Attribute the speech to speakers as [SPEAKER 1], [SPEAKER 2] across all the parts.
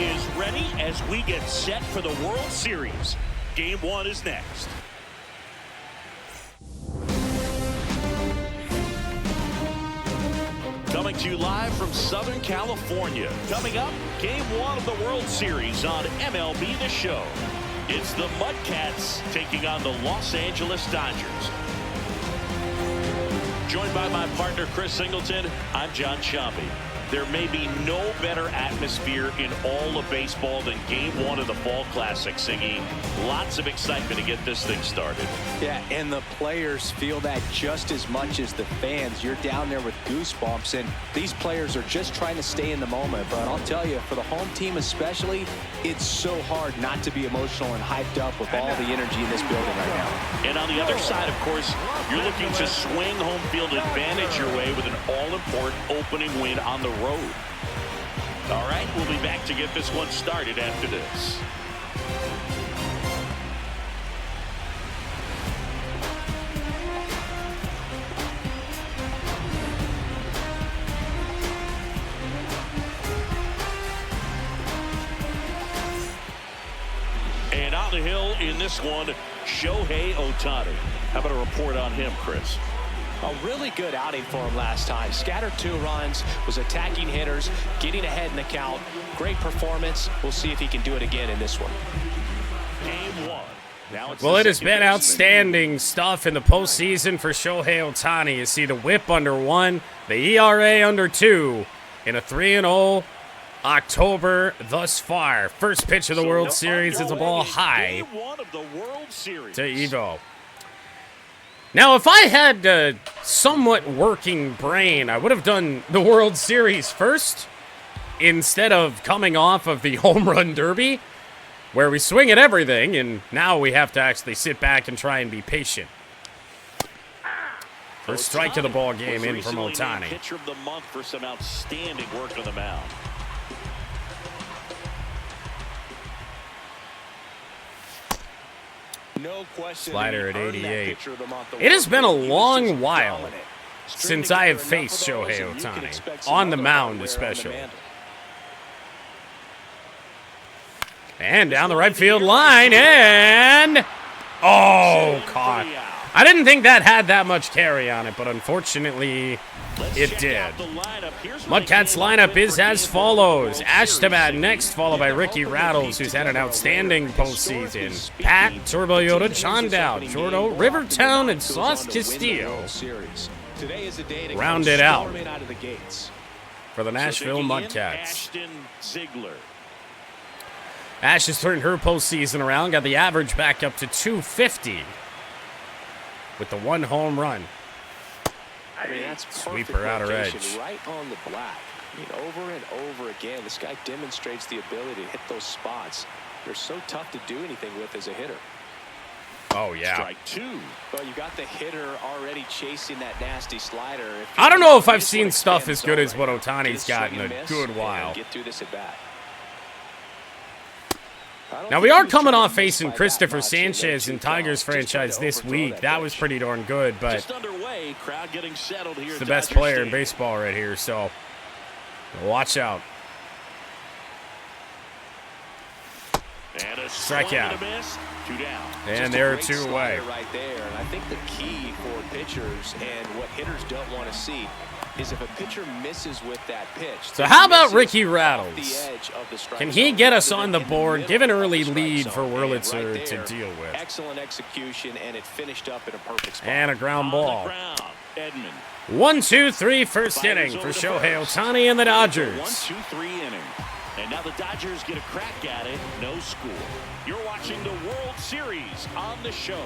[SPEAKER 1] is ready as we get set for the World Series. Game 1 is next. Coming to you live from Southern California. Coming up, Game 1 of the World Series on MLB The Show. It's the MudCats taking on the Los Angeles Dodgers. Joined by my partner, Chris Singleton, I'm John Sciambi. There may be no better atmosphere in all of baseball than Game 1 of the Fall Classic, Siggy. Lots of excitement to get this thing started.
[SPEAKER 2] Yeah, and the players feel that just as much as the fans. You're down there with goosebumps, and these players are just trying to stay in the moment. But I'll tell you, for the home team especially, it's so hard not to be emotional and hyped up with all the energy in this building right now.
[SPEAKER 1] And on the other side, of course, you're looking to swing home field advantage your way with an all-important opening win on the road. All right, we'll be back to get this one started after this. And on the hill in this one, Shohei Ohtani. How about a report on him, Chris?
[SPEAKER 3] A really good outing for him last time. Scattered 2 runs, was attacking hitters, getting ahead in the count. Great performance. We'll see if he can do it again in this one.
[SPEAKER 1] Game 1.
[SPEAKER 4] Well, it has been outstanding stuff in the postseason for Shohei Ohtani. You see the whip under 1, the ERA under 2, in a 3-0 October thus far. First pitch of the World Series is a ball high to Evo. Now, if I had a somewhat working brain, I would have done the World Series first instead of coming off of the Home Run Derby, where we swing at everything, and now we have to actually sit back and try and be patient. First strike of the ball game in from Ohtani.
[SPEAKER 1] Pitcher of the month for some outstanding work on the mound.
[SPEAKER 3] No question.
[SPEAKER 4] Slider at 88. It has been a long while since I have faced Shohei Ohtani, on the mound especially. And down the right field line, and oh, caught. I didn't think that had that much carry on it, but unfortunately it did. MudCats lineup is as follows. Ashtabat next, followed by Ricky Rattles, who's had an outstanding postseason. Pat, Turbo Yoda, Chondow, Jordo, Rivertown, and Sauce Castillo rounded out for the Nashville MudCats. Ash has turned her postseason around, got the average back up to 250 with the 1 home run.
[SPEAKER 3] I mean, that's
[SPEAKER 4] sweeper outer edge.
[SPEAKER 3] Right on the black. I mean, over and over again, this guy demonstrates the ability to hit those spots. They're so tough to do anything with as a hitter.
[SPEAKER 4] Oh, yeah.
[SPEAKER 1] Strike 2.
[SPEAKER 3] Well, you got the hitter already chasing that nasty slider.
[SPEAKER 4] I don't know if I've seen stuff as good as what Ohtani's got in a good while.
[SPEAKER 3] Get through this at bat.
[SPEAKER 4] Now, we are coming off facing Christopher Sanchez in Tigers franchise this week. That was pretty darn good, but he's the best player in baseball right here, so watch out. Strikeout. And there are 2 away.
[SPEAKER 3] Right there. And I think the key for pitchers and what hitters don't want to see is if a pitcher misses with that pitch.
[SPEAKER 4] So how about Ricky Rattles? Can he get us on the board, give an early lead for Wurlitzer to deal with?
[SPEAKER 3] Excellent execution, and it finished up in a perfect spot.
[SPEAKER 4] And a ground ball. 1-2-3 first inning for Shohei Ohtani and the Dodgers.
[SPEAKER 1] 1-2-3 inning. And now the Dodgers get a crack at it. No score. You're watching the World Series on the show.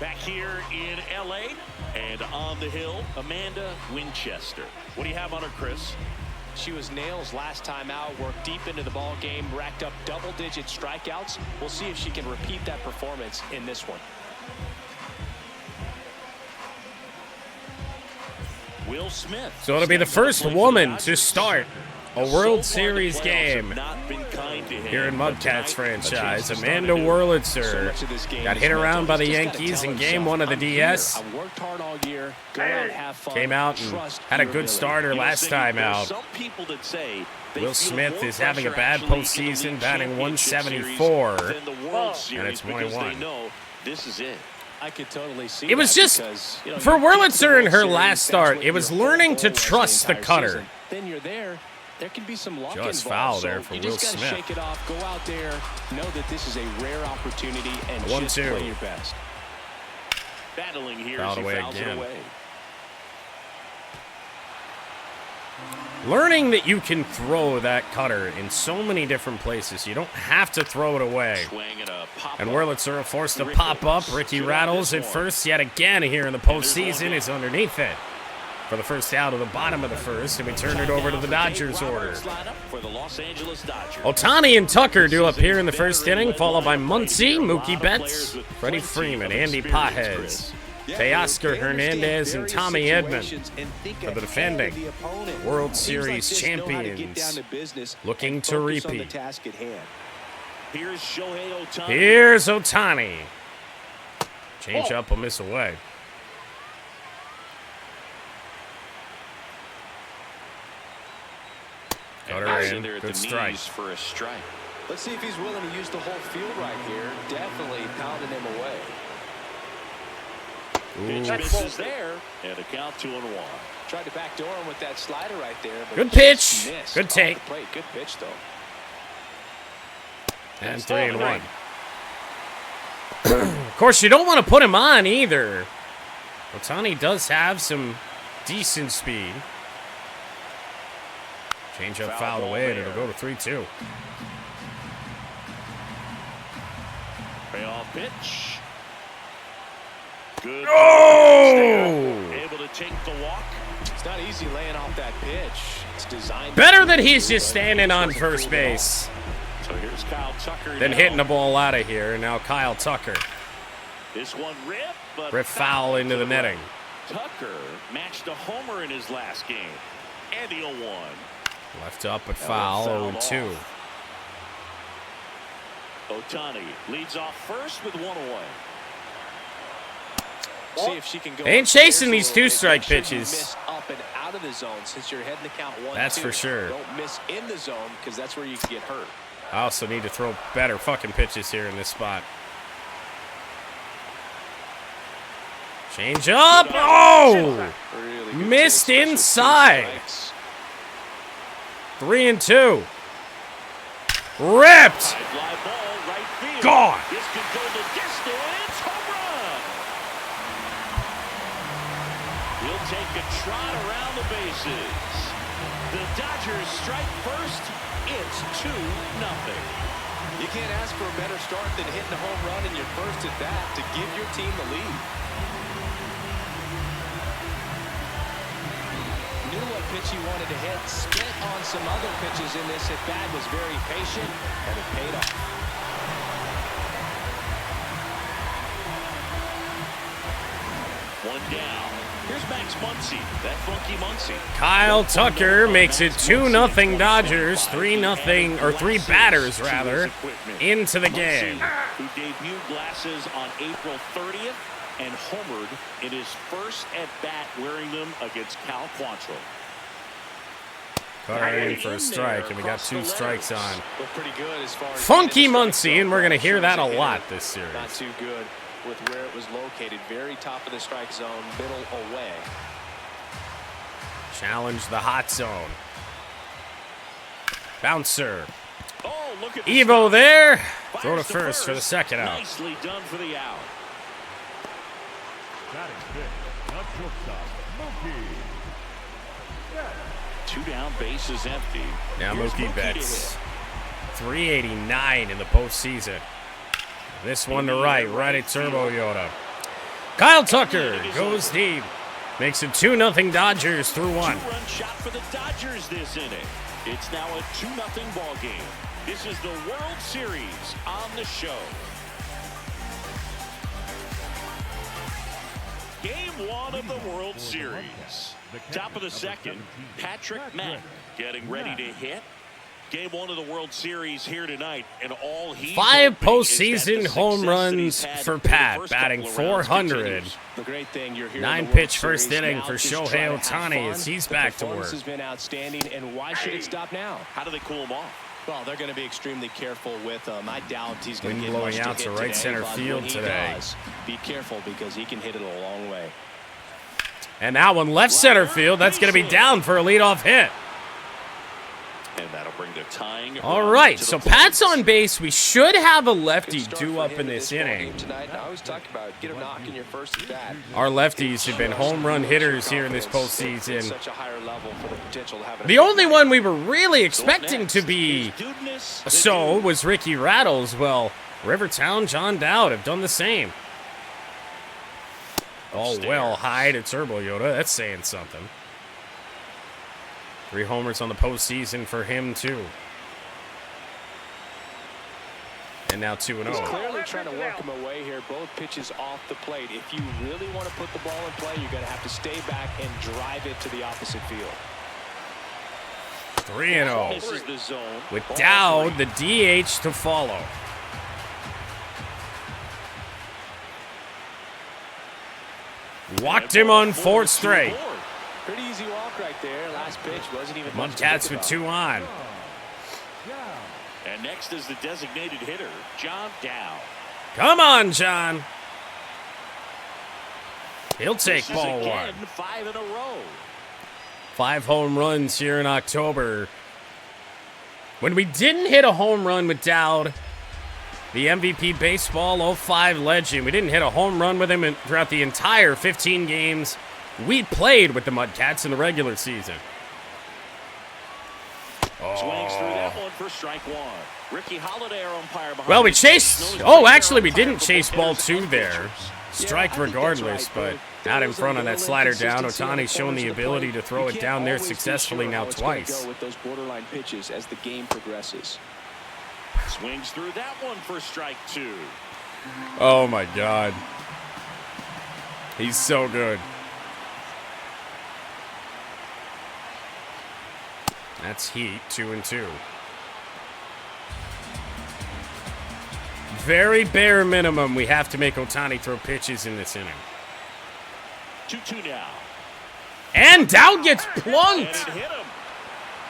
[SPEAKER 1] Back here in L.A. and on the hill, Amanda Winchester. What do you have on her, Chris?
[SPEAKER 3] She was nails last time out, worked deep into the ball game, racked up double-digit strikeouts. We'll see if she can repeat that performance in this one.
[SPEAKER 1] Will Smith.
[SPEAKER 4] So it'll be the first woman to start a World Series game here in MudCats franchise. Amanda Wurlitzer got hit around by the Yankees in Game 1 of the DS. Came out and had a good starter last time out. Will Smith is having a bad postseason, batting 174, and it's 1-1.
[SPEAKER 3] This is it. I could totally see
[SPEAKER 4] it was just, for Wurlitzer in her last start, it was learning to trust the cutter.
[SPEAKER 3] Then you're there. There can be some luck
[SPEAKER 4] Just
[SPEAKER 3] involved.
[SPEAKER 4] foul there for
[SPEAKER 3] you
[SPEAKER 4] Will
[SPEAKER 3] just
[SPEAKER 4] Smith.
[SPEAKER 3] Shake it off, go out there, know that this is a rare opportunity, and
[SPEAKER 4] 1-2.
[SPEAKER 3] just play your best.
[SPEAKER 1] Battling here
[SPEAKER 4] Fouled
[SPEAKER 1] as he
[SPEAKER 4] away
[SPEAKER 1] fouls
[SPEAKER 4] again.
[SPEAKER 1] it away.
[SPEAKER 4] Learning that you can throw that cutter in so many different places. You don't have to throw it away. And Wurlitzer forced to pop up. Ricky Rattles at first yet again here in the postseason is underneath it for the first out of the bottom of the first, and we turn it over to the Dodgers order. Ohtani and Tucker do up here in the first inning, followed by Muncy, Mookie Betts, Freddie Freeman, Andy Pajes, Teoscar Hernandez, and Tommy Edman for the defending World Series champions, looking to repeat. Here's Ohtani. Change up a miss away. Got her in. Good strike.
[SPEAKER 1] For a strike.
[SPEAKER 2] Let's see if he's willing to use the whole field right here. Definitely pounding him away.
[SPEAKER 1] Misses there, and a count 2-1.
[SPEAKER 3] Tried to backdoor him with that slider right there. But
[SPEAKER 4] Good pitch. Good take.
[SPEAKER 3] Good pitch, though.
[SPEAKER 4] And 3-1. Of course, you don't want to put him on either. Ohtani does have some decent speed. Change up fouled away, and it'll go to 3-2.
[SPEAKER 1] Payoff pitch. Good.
[SPEAKER 4] Oh!
[SPEAKER 1] Able to take the walk.
[SPEAKER 3] It's not easy laying off that pitch. It's designed.
[SPEAKER 4] Better that he's just standing on first base
[SPEAKER 1] So here's Kyle Tucker.
[SPEAKER 4] than hitting the ball out of here. And now Kyle Tucker.
[SPEAKER 1] This one ripped, but
[SPEAKER 4] Foul into the netting.
[SPEAKER 1] Tucker matched a homer in his last game. And the 0-1.
[SPEAKER 4] Left up at foul, 0-2.
[SPEAKER 1] Ohtani leads off first with 1 away.
[SPEAKER 3] See if she can go.
[SPEAKER 4] They ain't chasing these two-strike pitches.
[SPEAKER 3] Miss up and out of the zone since you're heading to count 1-2.
[SPEAKER 4] That's for sure.
[SPEAKER 3] Don't miss in the zone because that's where you can get hurt.
[SPEAKER 4] I also need to throw better fucking pitches here in this spot. Change up. Oh!
[SPEAKER 3] Really good
[SPEAKER 4] Missed
[SPEAKER 3] pitch,
[SPEAKER 4] inside.
[SPEAKER 3] strikes.
[SPEAKER 4] 3-2. Ripped.
[SPEAKER 1] Fly ball, right field.
[SPEAKER 4] Gone.
[SPEAKER 1] This could go the distance. Home run. He'll take a trot around the bases. The Dodgers strike first. It's 2-0.
[SPEAKER 2] You can't ask for a better start than hitting a home run in your first at bat to give your team the lead. Knew what pitch he wanted to hit, spent on some other pitches in this at bat, was very patient, and it paid off.
[SPEAKER 1] One down. Here's Max Muncy. That funky Muncy.
[SPEAKER 4] Kyle Tucker makes it 2-0 Dodgers, 3-0, or 3 batters rather, into the game.
[SPEAKER 1] Who debuted glasses on April 30th and homered in his first at-bat wearing them against Cal Quantrill.
[SPEAKER 4] Cut her in for a strike, and we got 2 strikes on
[SPEAKER 2] Looked pretty good as far as
[SPEAKER 4] Funky Muncy, and we're going to hear that a lot this series.
[SPEAKER 2] Not too good with where it was located. Very top of the strike zone, middle away.
[SPEAKER 4] Challenge the hot zone. Bouncer.
[SPEAKER 1] Oh, look at
[SPEAKER 4] Evo there. Throw to first for the second out.
[SPEAKER 1] Nicely done for the out. Two down, bases empty.
[SPEAKER 4] Now
[SPEAKER 1] Here's
[SPEAKER 4] Mookie
[SPEAKER 1] to
[SPEAKER 4] Betts.
[SPEAKER 1] hit.
[SPEAKER 4] 389 in the postseason. This one to right at Turbo Yoda. Kyle Tucker goes deep. Makes it 2-0 Dodgers through 1.
[SPEAKER 1] 2-run shot for the Dodgers this inning. It's now a 2-0 ball game. This is the World Series on the show. Game one of the World Series. Top of the second, Patrick Mack getting ready to hit. Game 1 of the World Series here tonight, and all he's
[SPEAKER 4] 5
[SPEAKER 1] hoping is
[SPEAKER 4] postseason
[SPEAKER 1] that the
[SPEAKER 4] home
[SPEAKER 1] success that he's
[SPEAKER 4] runs
[SPEAKER 1] had
[SPEAKER 4] for
[SPEAKER 1] in the
[SPEAKER 4] Pat,
[SPEAKER 1] first
[SPEAKER 4] batting
[SPEAKER 1] couple of rounds
[SPEAKER 4] 400.
[SPEAKER 1] continues.
[SPEAKER 3] The great thing you're here
[SPEAKER 4] 9-pitch first inning for Shohei Ohtani as he's back to work.
[SPEAKER 3] Has been outstanding, and why should it stop now?
[SPEAKER 1] How do they cool him off?
[SPEAKER 3] Well, they're going to be extremely careful with him. I doubt he's going to
[SPEAKER 4] Wind
[SPEAKER 3] get
[SPEAKER 4] blowing
[SPEAKER 3] much
[SPEAKER 4] out
[SPEAKER 3] to
[SPEAKER 4] to
[SPEAKER 3] hit
[SPEAKER 4] right
[SPEAKER 3] today,
[SPEAKER 4] center
[SPEAKER 3] but
[SPEAKER 4] field
[SPEAKER 3] when he
[SPEAKER 4] today.
[SPEAKER 3] does, be careful because he can hit it a long way.
[SPEAKER 4] And that one left center field. That's going to be down for a leadoff hit.
[SPEAKER 1] And that'll bring the tying.
[SPEAKER 4] All
[SPEAKER 1] run
[SPEAKER 4] right,
[SPEAKER 1] to
[SPEAKER 4] so
[SPEAKER 1] the
[SPEAKER 4] Pat's
[SPEAKER 1] plate.
[SPEAKER 4] on base. We should have a lefty due up in this inning.
[SPEAKER 2] Tonight, I always talk about get a knock in your first at bat.
[SPEAKER 4] Our lefties have been home run hitters here in this postseason.
[SPEAKER 2] Such a higher level for the potential to have an
[SPEAKER 4] The only one we were really expecting to be so was Ricky Rattles. Well, Rivertown, John Dowd have done the same. Oh, well, hi to Turbo Yoda. That's saying something. 3 homers on the postseason for him, too. And now 2-0.
[SPEAKER 2] He's clearly trying to work him away here. Both pitches off the plate. If you really want to put the ball in play, you're going to have to stay back and drive it to the opposite field.
[SPEAKER 4] 3-0.
[SPEAKER 1] This is the zone.
[SPEAKER 4] With Dowd, the DH to follow. Walked him on 4th straight.
[SPEAKER 2] Pretty easy walk right there. Last pitch wasn't even much to
[SPEAKER 4] MudCats
[SPEAKER 2] think
[SPEAKER 4] with
[SPEAKER 2] about.
[SPEAKER 4] 2 on.
[SPEAKER 1] And next is the designated hitter, John Dowd.
[SPEAKER 4] Come on, John. He'll take
[SPEAKER 1] This is
[SPEAKER 4] ball
[SPEAKER 1] again
[SPEAKER 4] 1.
[SPEAKER 1] 5 in a row.
[SPEAKER 4] 5 home runs here in October. When we didn't hit a home run with Dowd, the MVP Baseball 05 legend, we didn't hit a home run with him throughout the entire 15 games we played with the MudCats in the regular season.
[SPEAKER 1] Swings through that one for strike 1. Ricky Holiday, our umpire behind.
[SPEAKER 4] Well, we
[SPEAKER 1] the
[SPEAKER 4] chased.
[SPEAKER 1] stakes.
[SPEAKER 4] Oh, actually, we didn't
[SPEAKER 1] Umpire
[SPEAKER 4] chase
[SPEAKER 1] for
[SPEAKER 4] ball
[SPEAKER 1] hitters
[SPEAKER 4] 2
[SPEAKER 1] and
[SPEAKER 4] there.
[SPEAKER 1] pitchers.
[SPEAKER 4] Strike regardless, but out in front on that slider down. Ohtani's shown the ability to throw it down there successfully now twice.
[SPEAKER 2] Go with those borderline pitches as the game progresses.
[SPEAKER 1] Swings through that one for strike 2.
[SPEAKER 4] Oh, my God. He's so good. That's heat, 2-2. Very bare minimum, we have to make Ohtani throw pitches in this inning.
[SPEAKER 1] 2-2 now.
[SPEAKER 4] And Dowd gets
[SPEAKER 1] And
[SPEAKER 4] plunked.
[SPEAKER 1] it hit him.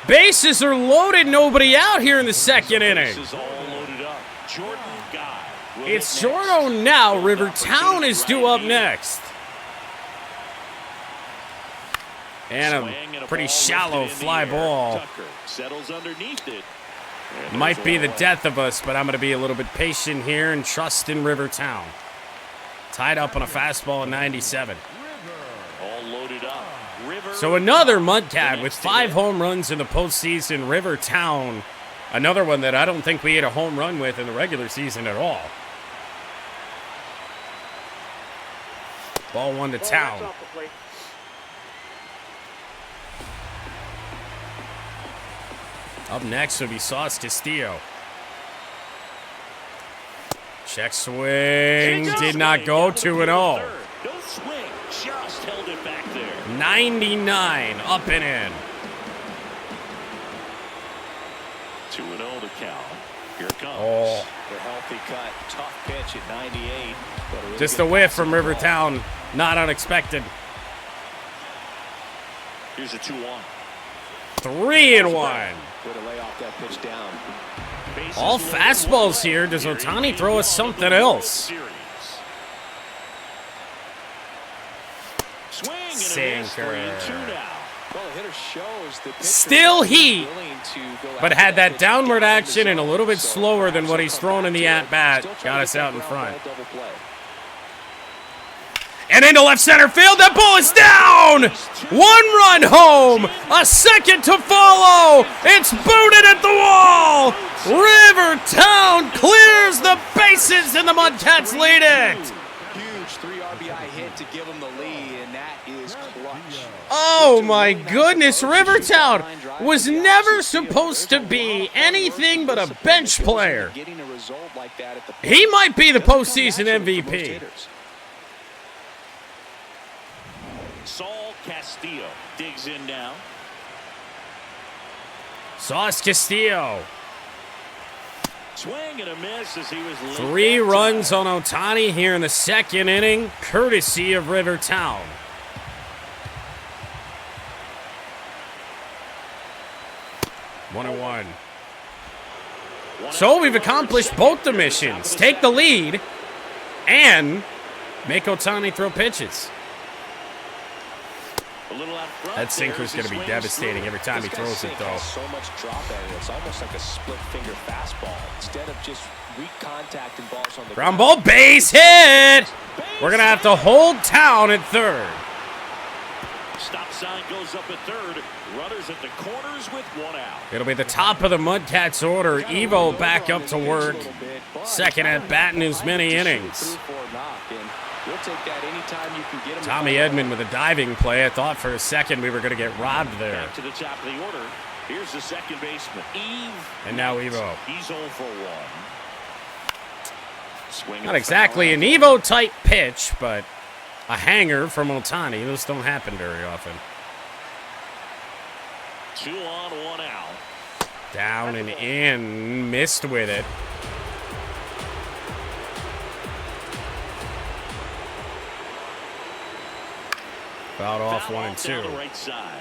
[SPEAKER 4] Bases are loaded, nobody out here in the second inning.
[SPEAKER 1] This is all loaded up. Jordan Guy. will
[SPEAKER 4] It's
[SPEAKER 1] hit next.
[SPEAKER 4] Jordo now.
[SPEAKER 1] Good
[SPEAKER 4] Rivertown is
[SPEAKER 1] opportunity
[SPEAKER 4] due
[SPEAKER 1] right
[SPEAKER 4] up
[SPEAKER 1] here.
[SPEAKER 4] next. And
[SPEAKER 1] Swing
[SPEAKER 4] a
[SPEAKER 1] and
[SPEAKER 4] pretty
[SPEAKER 1] ball
[SPEAKER 4] shallow
[SPEAKER 1] lifted in the
[SPEAKER 4] fly
[SPEAKER 1] air.
[SPEAKER 4] ball.
[SPEAKER 1] Tucker settles underneath it. And
[SPEAKER 4] Might
[SPEAKER 1] there's
[SPEAKER 4] be the
[SPEAKER 1] one.
[SPEAKER 4] death of us, but I'm going to be a little bit patient here and trust in Rivertown. Tied up on a fastball at 97.
[SPEAKER 1] All loaded up. River.
[SPEAKER 4] So another MudCat with 5 home runs in the postseason. Rivertown, another one that I don't think we hit a home run with in the regular season at all. Ball 1 to Town. Up next will be Sauce Castillo. Check swing. Did not go. 2-0.
[SPEAKER 1] No swing. Just held it back there.
[SPEAKER 4] 99 up and in.
[SPEAKER 1] 2-0 to count. Here it comes.
[SPEAKER 4] Oh,
[SPEAKER 2] The healthy cut, tough pitch at 98. but a really
[SPEAKER 4] just
[SPEAKER 2] good
[SPEAKER 4] a whiff
[SPEAKER 2] pass
[SPEAKER 4] from
[SPEAKER 2] to the ball.
[SPEAKER 4] Rivertown. Not unexpected.
[SPEAKER 1] Here's a 2-1.
[SPEAKER 4] 3-1.
[SPEAKER 2] Way to lay off that pitch down.
[SPEAKER 1] Bases
[SPEAKER 4] All
[SPEAKER 1] loaded.
[SPEAKER 4] fastballs here. Does
[SPEAKER 1] Here
[SPEAKER 4] Ohtani
[SPEAKER 1] he
[SPEAKER 4] throw us
[SPEAKER 1] is,
[SPEAKER 4] something
[SPEAKER 1] the World
[SPEAKER 4] else?
[SPEAKER 1] Series. Swing and a miss,
[SPEAKER 4] Sinker.
[SPEAKER 1] 3-2 now.
[SPEAKER 2] Well, the hitter shows the pitcher
[SPEAKER 4] Still
[SPEAKER 2] is
[SPEAKER 4] heat,
[SPEAKER 2] willing to go
[SPEAKER 4] but
[SPEAKER 2] after
[SPEAKER 4] had that
[SPEAKER 2] pitch
[SPEAKER 4] downward
[SPEAKER 2] down the
[SPEAKER 4] action and a
[SPEAKER 2] zone.
[SPEAKER 4] little bit
[SPEAKER 2] So
[SPEAKER 4] slower than what
[SPEAKER 2] perhaps
[SPEAKER 4] he's
[SPEAKER 2] he'll
[SPEAKER 4] thrown
[SPEAKER 2] come
[SPEAKER 4] in the
[SPEAKER 2] back to it.
[SPEAKER 4] at-bat.
[SPEAKER 2] Still trying
[SPEAKER 4] Got
[SPEAKER 2] to
[SPEAKER 4] us
[SPEAKER 2] get
[SPEAKER 4] out
[SPEAKER 2] that
[SPEAKER 4] in
[SPEAKER 2] ground
[SPEAKER 4] front.
[SPEAKER 2] ball double play.
[SPEAKER 4] And into left center field. That ball is down. 1 run home. A second to follow. It's booted at the wall. Rivertown clears the bases and the MudCats lead it.
[SPEAKER 2] Huge 3 RBI hit to give him the lead, and that is clutch.
[SPEAKER 4] Oh my goodness, Rivertown was never supposed to be anything but a bench player.
[SPEAKER 2] Getting a result like that at the
[SPEAKER 4] He might be the
[SPEAKER 2] doesn't come
[SPEAKER 4] postseason
[SPEAKER 2] naturally for most
[SPEAKER 4] MVP.
[SPEAKER 2] hitters.
[SPEAKER 1] Castillo digs in now.
[SPEAKER 4] Sauce Castillo.
[SPEAKER 1] Swing and a miss as he was late.
[SPEAKER 4] 3 runs on Ohtani here in the second inning, courtesy of Rivertown. One and one. So we've accomplished both the missions. Take the lead and make Ohtani throw pitches. That sinker's going to be devastating every time he throws it, though.
[SPEAKER 2] So much drop at it. It's almost like a split finger fastball. Instead of just weak contact and balls on the
[SPEAKER 4] ground ball, base hit. We're going to have to hold Town at third.
[SPEAKER 1] Stop sign goes up at third. Runners at the corners with 1 out.
[SPEAKER 4] It'll be the top of the MudCats order. Evo back up to work. Second at bat in as many innings.
[SPEAKER 2] We'll take that anytime you can get him.
[SPEAKER 4] Tommy Edman with a diving play. I thought for a second we were going to get robbed there.
[SPEAKER 1] Back to the top of the order. Here's the second baseman, Eve.
[SPEAKER 4] And now Evo.
[SPEAKER 1] He's 0 for 1.
[SPEAKER 4] Not exactly an Evo-type pitch, but a hanger from Ohtani. Those don't happen very often.
[SPEAKER 1] 2 on, 1 out.
[SPEAKER 4] Down and in. Missed with it. Fouled off 1 and 2.
[SPEAKER 1] Down the right side.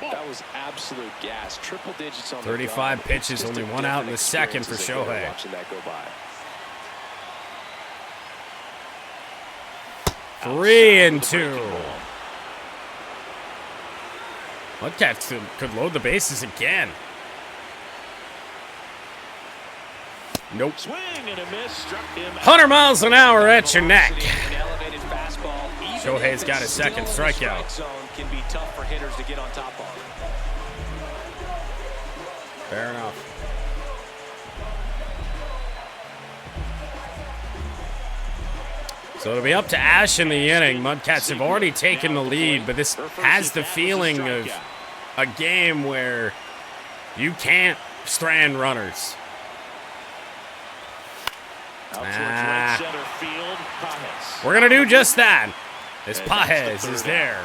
[SPEAKER 2] That was absolute gas. Triple digits on
[SPEAKER 4] 35
[SPEAKER 2] the
[SPEAKER 4] pitches, only 1 out in the second for Shohei.
[SPEAKER 2] Watching that go by.
[SPEAKER 4] 3 and 2. MudCats could load the bases again. Nope.
[SPEAKER 1] Swing and a miss, struck him
[SPEAKER 4] 100 miles an hour at your neck. Shohei's got his second strikeout.
[SPEAKER 2] Can be tough for hitters to get on top of.
[SPEAKER 4] Fair enough. So it'll be up to Ash in the inning. MudCats have already taken the lead, but this has the feeling of a game where you can't strand runners. We're going to do just that. As Pajes is there.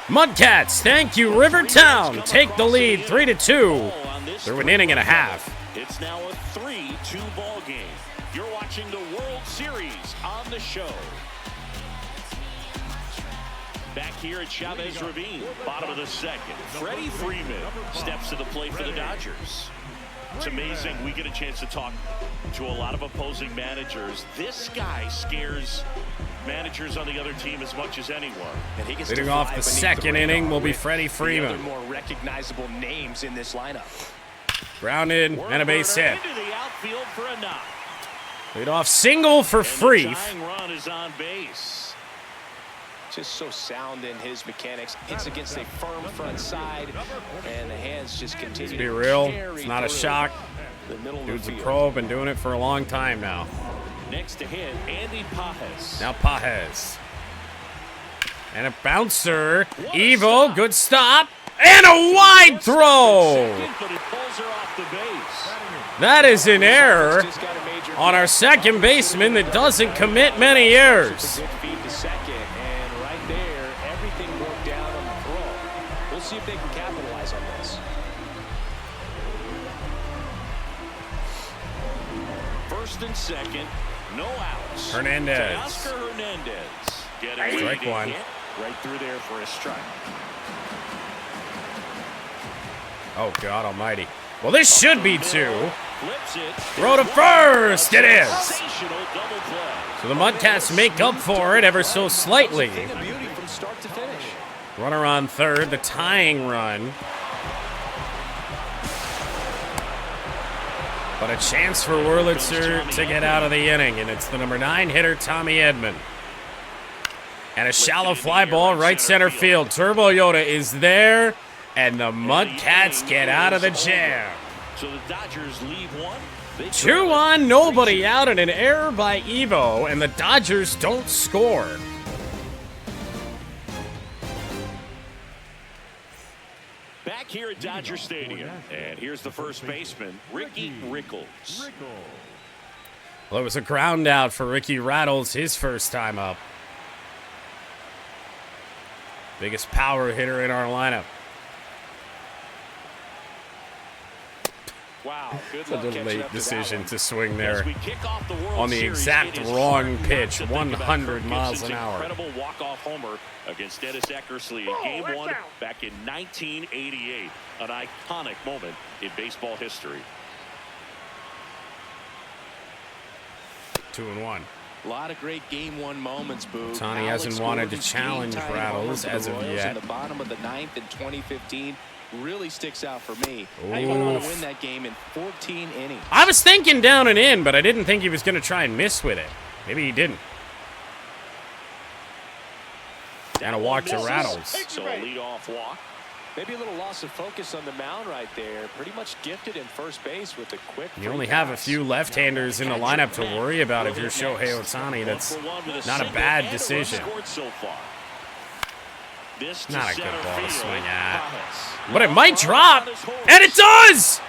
[SPEAKER 4] MudCats, thank you, Rivertown. Take the lead 3-2 through an inning and a half.
[SPEAKER 1] It's now a 3-2 ball game. You're watching the World Series on the show. Back here at Chavez Ravine, bottom of the second. Freddie Freeman steps to the plate for the Dodgers. It's amazing. We get a chance to talk to a lot of opposing managers. This guy scares managers on the other team as much as anyone. And he gets
[SPEAKER 4] leading off the second inning will be Freddie Freeman.
[SPEAKER 2] More recognizable names in this lineup.
[SPEAKER 4] Grounded and a base hit.
[SPEAKER 1] Into the outfield for a knock.
[SPEAKER 4] Lead off single for Freef.
[SPEAKER 1] The tying run is on base.
[SPEAKER 2] Just so sound in his mechanics. Hits against a firm front side, and the hands just continue
[SPEAKER 4] to be real.
[SPEAKER 2] Carry
[SPEAKER 4] it's not a
[SPEAKER 2] through
[SPEAKER 4] shock.
[SPEAKER 2] the middle of
[SPEAKER 4] Dude's
[SPEAKER 2] the
[SPEAKER 4] a
[SPEAKER 2] field.
[SPEAKER 4] pro, been doing it for a long time now.
[SPEAKER 1] Next to hit, Andy Pajes.
[SPEAKER 4] Now Pajes. And a bouncer. Evo, good stop. And a wide throw.
[SPEAKER 1] But it pulls her off the base.
[SPEAKER 4] That is an error on our second baseman that doesn't commit many errors.
[SPEAKER 2] Good feed to second, and right there, everything broke down on the throw. We'll see if they can capitalize on this.
[SPEAKER 1] First and second, no outs.
[SPEAKER 4] Hernandez.
[SPEAKER 1] Oscar Hernandez. Getting
[SPEAKER 4] Strike
[SPEAKER 1] ready to
[SPEAKER 4] one.
[SPEAKER 1] hit. Right through there for a strike.
[SPEAKER 4] Oh, God almighty. Well, this should be 2.
[SPEAKER 1] Flips it.
[SPEAKER 4] Throw to first. It is.
[SPEAKER 1] Sensational double play.
[SPEAKER 4] So the MudCats make up for it ever so slightly.
[SPEAKER 2] Thing of beauty from start to finish.
[SPEAKER 4] Runner on third, the tying run. But a chance for Wurlitzer to get out of the inning, and it's the number 9 hitter, Tommy Edman. And a shallow fly ball right center field. Turbo Yoda is there, and the MudCats get out of the jam.
[SPEAKER 1] So the Dodgers leave one.
[SPEAKER 4] 2 on, nobody out, and an error by Evo, and the Dodgers don't score.
[SPEAKER 1] Back here at Dodger Stadium. And here's the first baseman, Ricky Rickles.
[SPEAKER 4] Well, it was a ground out for Ricky Rattles his first time up. Biggest power hitter in our lineup.
[SPEAKER 3] Wow, good
[SPEAKER 4] Such
[SPEAKER 3] luck
[SPEAKER 4] a
[SPEAKER 3] catching
[SPEAKER 4] late
[SPEAKER 3] up to
[SPEAKER 4] decision
[SPEAKER 3] that
[SPEAKER 4] to swing there
[SPEAKER 1] As we kick off the World
[SPEAKER 4] on the
[SPEAKER 1] Series,
[SPEAKER 4] exact
[SPEAKER 1] it is
[SPEAKER 4] wrong
[SPEAKER 1] hard not
[SPEAKER 4] pitch,
[SPEAKER 1] to think about
[SPEAKER 4] 100
[SPEAKER 1] Kirk
[SPEAKER 4] miles
[SPEAKER 1] Gibson's
[SPEAKER 4] an hour.
[SPEAKER 1] Incredible walk-off homer against Dennis Eckersley in Game 1 back in 1988. An iconic moment in baseball history.
[SPEAKER 4] 2-1.
[SPEAKER 2] A lot of great Game 1 moments, Boo.
[SPEAKER 4] Ohtani hasn't wanted to challenge Rattles as of yet.
[SPEAKER 2] In the bottom of the 9th in 2015 really sticks out for me. How you want to win that game in 14 innings?
[SPEAKER 4] I was thinking down and in, but I didn't think he was going to try and miss with it. Maybe he didn't. And a walk to Rattles.
[SPEAKER 1] So a leadoff walk.
[SPEAKER 3] Maybe a little loss of focus on the mound right there. Pretty much gifted in first base with a quick.
[SPEAKER 4] You only have a few left-handers in the lineup to worry about if you're Shohei Ohtani. That's not a bad decision. Not a good ball to swing at. But it might drop. And it does!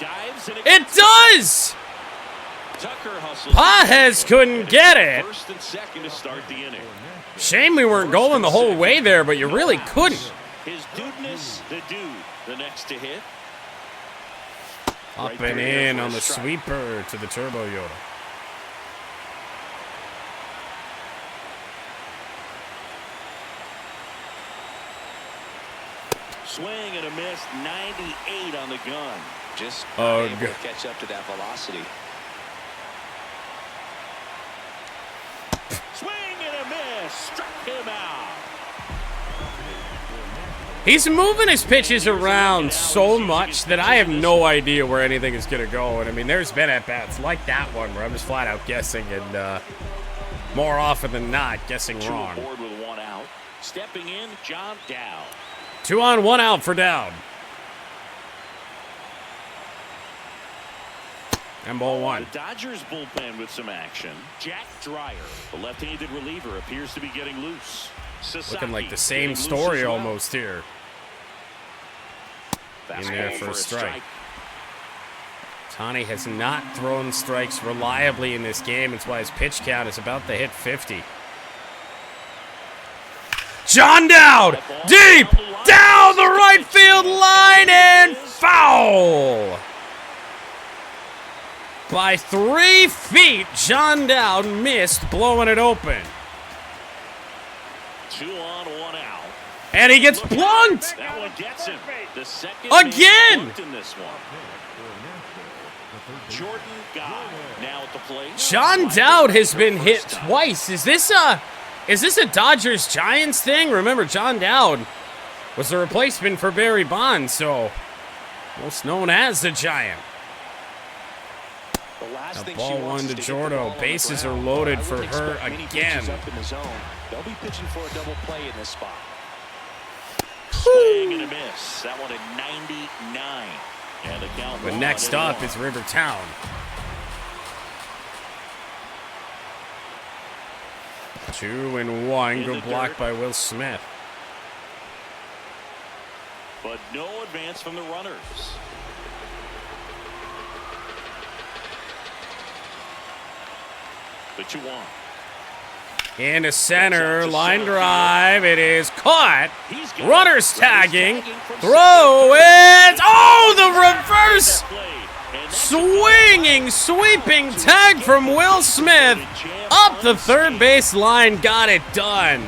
[SPEAKER 4] It does! Pages couldn't get it.
[SPEAKER 1] First and second to start the inning.
[SPEAKER 4] Shame we weren't going the whole way there, but you really couldn't.
[SPEAKER 1] His dudeness, the dude, the next to hit.
[SPEAKER 4] Up and in on the sweeper to the Turbo Yoda.
[SPEAKER 1] Swing and a miss, 98 on the gun.
[SPEAKER 2] Just
[SPEAKER 4] Ugh.
[SPEAKER 2] able to catch up to that velocity.
[SPEAKER 1] Swing and a miss, struck him out.
[SPEAKER 4] He's moving his pitches around so much that I have no idea where anything is going to go. And, I mean, there's been at-bats like that one where I'm just flat out guessing and more often than not guessing wrong.
[SPEAKER 1] Board with one out. Stepping in, John Dowd.
[SPEAKER 4] 2 on, 1 out for Dowd. And ball one.
[SPEAKER 1] The Dodgers bullpen with some action. Jack Dreyer, the left-handed reliever, appears to be getting loose.
[SPEAKER 4] Looking like the same story almost here. In there for a strike. Ohtani has not thrown strikes reliably in this game. It's why his pitch count is about to hit 50. John Dowd, deep, down the right field line, and foul! By 3 feet, John Dowd missed blowing it open.
[SPEAKER 1] 2 on, 1 out.
[SPEAKER 4] And he gets blunked!
[SPEAKER 1] That one gets him. The second
[SPEAKER 4] Again!
[SPEAKER 1] in this one. Jordan Guy now at the plate.
[SPEAKER 4] John Dowd has been hit twice. Is this a Dodgers Giants thing? Remember, John Dowd was the replacement for Barry Bonds, so most known as the Giant.
[SPEAKER 2] The
[SPEAKER 4] ball one to Jordo. Bases are loaded for her again.
[SPEAKER 2] They'll be pitching for a double play in this spot.
[SPEAKER 1] Swing and a miss. That one at 99. And the count.
[SPEAKER 4] But next up is Rivertown. 2-1. Good block by Will Smith.
[SPEAKER 1] But no advance from the runners. The 2-1.
[SPEAKER 4] Into center, line drive. It is caught. Runners tagging. Throw is. Oh, the reverse swinging, sweeping tag from Will Smith. Up the third base line. Got it done.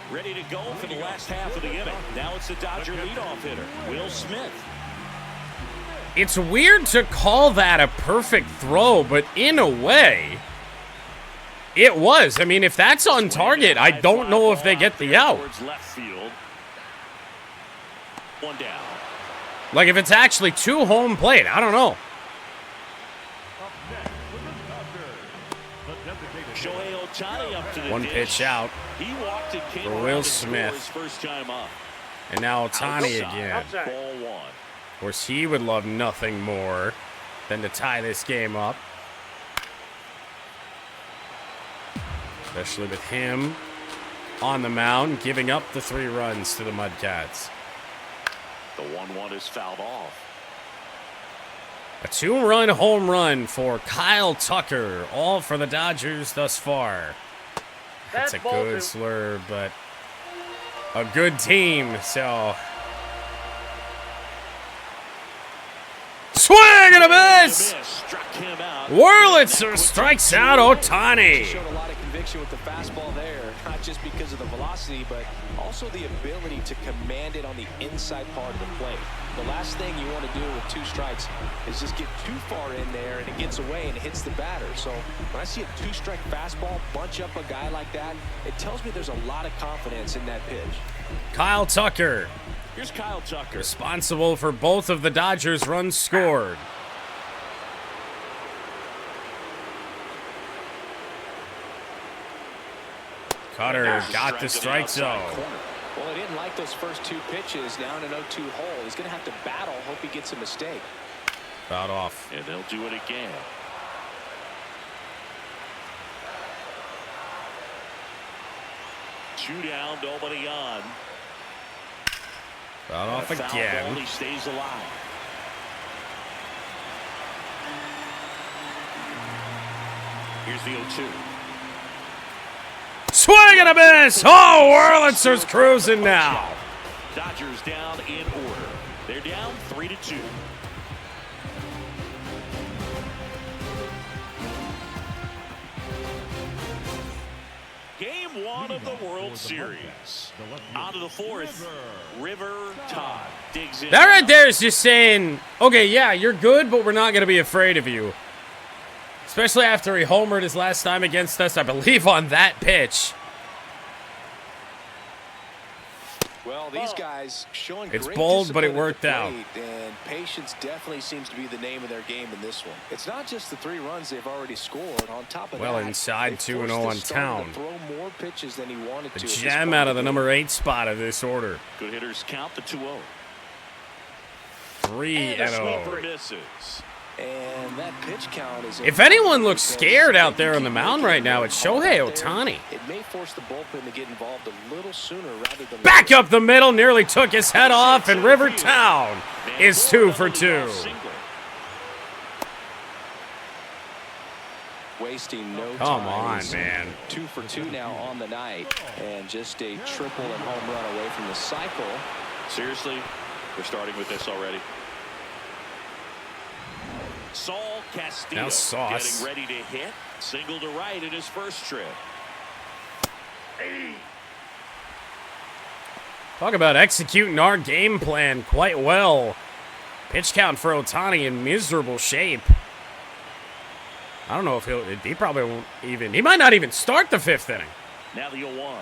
[SPEAKER 1] Ready to go for the last half of the inning. Now it's the Dodger leadoff hitter, Will Smith.
[SPEAKER 4] It's weird to call that a perfect throw, but in a way, it was. I mean, if that's on target, I don't know if they get the out.
[SPEAKER 1] Left field. One down.
[SPEAKER 4] Like, if it's actually to home plate, I don't know.
[SPEAKER 1] Shohei Ohtani up to the
[SPEAKER 4] One
[SPEAKER 1] dish.
[SPEAKER 4] pitch out
[SPEAKER 1] He walked and came
[SPEAKER 4] for
[SPEAKER 1] around
[SPEAKER 4] Will
[SPEAKER 1] to score
[SPEAKER 4] Smith.
[SPEAKER 1] his first time up.
[SPEAKER 4] And now Ohtani
[SPEAKER 1] Outside.
[SPEAKER 4] again.
[SPEAKER 1] Ball one.
[SPEAKER 4] Of course, he would love nothing more than to tie this game up. especially with him on the mound, giving up the 3 runs to the MudCats.
[SPEAKER 1] The 1-1 is fouled off.
[SPEAKER 4] A 2-run home run for Kyle Tucker, all for the Dodgers thus far. That's a good slur, but a good team, so. Swing and a miss! Wurlitzer strikes out Ohtani.
[SPEAKER 2] Showed a lot of conviction with the fastball there, not just because of the velocity, but also the ability to command it on the inside part of the plate. The last thing you want to do with 2 strikes is just get too far in there and it gets away and it hits the batter. So when I see a 2-strike fastball bunch up a guy like that, it tells me there's a lot of confidence in that pitch.
[SPEAKER 4] Kyle Tucker.
[SPEAKER 1] Here's Kyle Tucker.
[SPEAKER 4] Responsible for both of the Dodgers' runs scored. Cutter got the strike zone.
[SPEAKER 2] Well, he didn't like those first 2 pitches. Now in an 0-2 hole, he's going to have to battle. Hope he gets a mistake.
[SPEAKER 4] Fouled off.
[SPEAKER 1] And they'll do it again. Two down, nobody on.
[SPEAKER 4] Fouled off again.
[SPEAKER 1] He stays alive. Here's the 0-2.
[SPEAKER 4] Swing and a miss! Oh, Wurlitzer's cruising now.
[SPEAKER 1] Dodgers down in order. They're down 3-2. Game 1 of the World Series. On to the 4th. River Todd digs in.
[SPEAKER 4] That right there is just saying, okay, yeah, you're good, but we're not going to be afraid of you. Especially after he homered his last time against us, I believe, on that pitch.
[SPEAKER 2] Well, these guys showing
[SPEAKER 4] It's
[SPEAKER 2] great
[SPEAKER 4] bold, but it
[SPEAKER 2] discipline at
[SPEAKER 4] worked
[SPEAKER 2] the
[SPEAKER 4] out.
[SPEAKER 2] plate, and patience definitely seems to be the name of their game in this one. It's not just the 3 runs they've already scored. On top of
[SPEAKER 4] Well,
[SPEAKER 2] that,
[SPEAKER 4] inside
[SPEAKER 2] they
[SPEAKER 4] 2-0
[SPEAKER 2] forced
[SPEAKER 4] on
[SPEAKER 2] the starter
[SPEAKER 4] town.
[SPEAKER 2] to throw more pitches than he wanted
[SPEAKER 4] A
[SPEAKER 2] to.
[SPEAKER 4] gem out of the number 8 spot of this order.
[SPEAKER 1] Good hitters count the 2-0.
[SPEAKER 4] 3-0.
[SPEAKER 1] Misses.
[SPEAKER 2] And that pitch count is.
[SPEAKER 4] If anyone looks scared out there on the mound right now, it's Shohei Ohtani.
[SPEAKER 2] It may force the bullpen to get involved a little sooner rather than
[SPEAKER 4] Back up the middle, nearly took his head off, and Rivertown is 2 for 2.
[SPEAKER 2] Wasting no time.
[SPEAKER 4] Come on, man.
[SPEAKER 2] 2 for 2 now on the night, and just a triple and home run away from the cycle.
[SPEAKER 1] Seriously, we're starting with this already. Saul Castillo
[SPEAKER 4] Now Sauce.
[SPEAKER 1] getting ready to hit. Single to right in his first trip.
[SPEAKER 4] Talk about executing our game plan quite well. Pitch count for Ohtani in miserable shape. I don't know if he probably won't even, he might not even start the 5th inning.
[SPEAKER 1] Now the 0-1.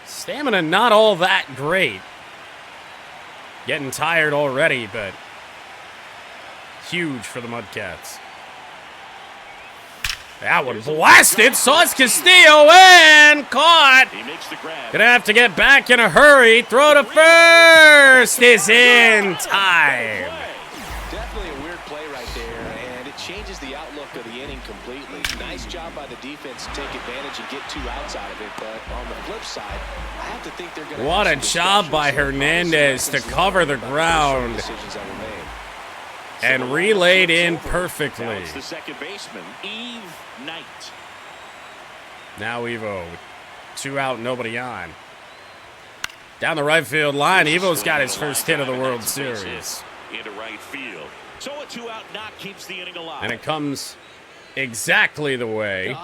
[SPEAKER 4] Stamina not all that great. Getting tired already, but huge for the MudCats. That one blasted. Sauce Castillo and caught.
[SPEAKER 1] He makes the grab.
[SPEAKER 4] Gonna have to get back in a hurry. Throw to first is in time.
[SPEAKER 2] Definitely a weird play right there, and it changes the outlook of the inning completely. Nice job by the defense to take advantage and get 2 outs out of it, but on the flip side, I have to think they're going to.
[SPEAKER 4] What a job by Hernandez to cover the ground and relayed in perfectly.
[SPEAKER 1] Now it's the second baseman, Eve Knight.
[SPEAKER 4] Now Evo, 2 out, nobody on. Down the right field line, Evo's got his first hit of the World Series.
[SPEAKER 1] Into right field. So a 2-out knock keeps the inning alive.
[SPEAKER 4] And it comes exactly the way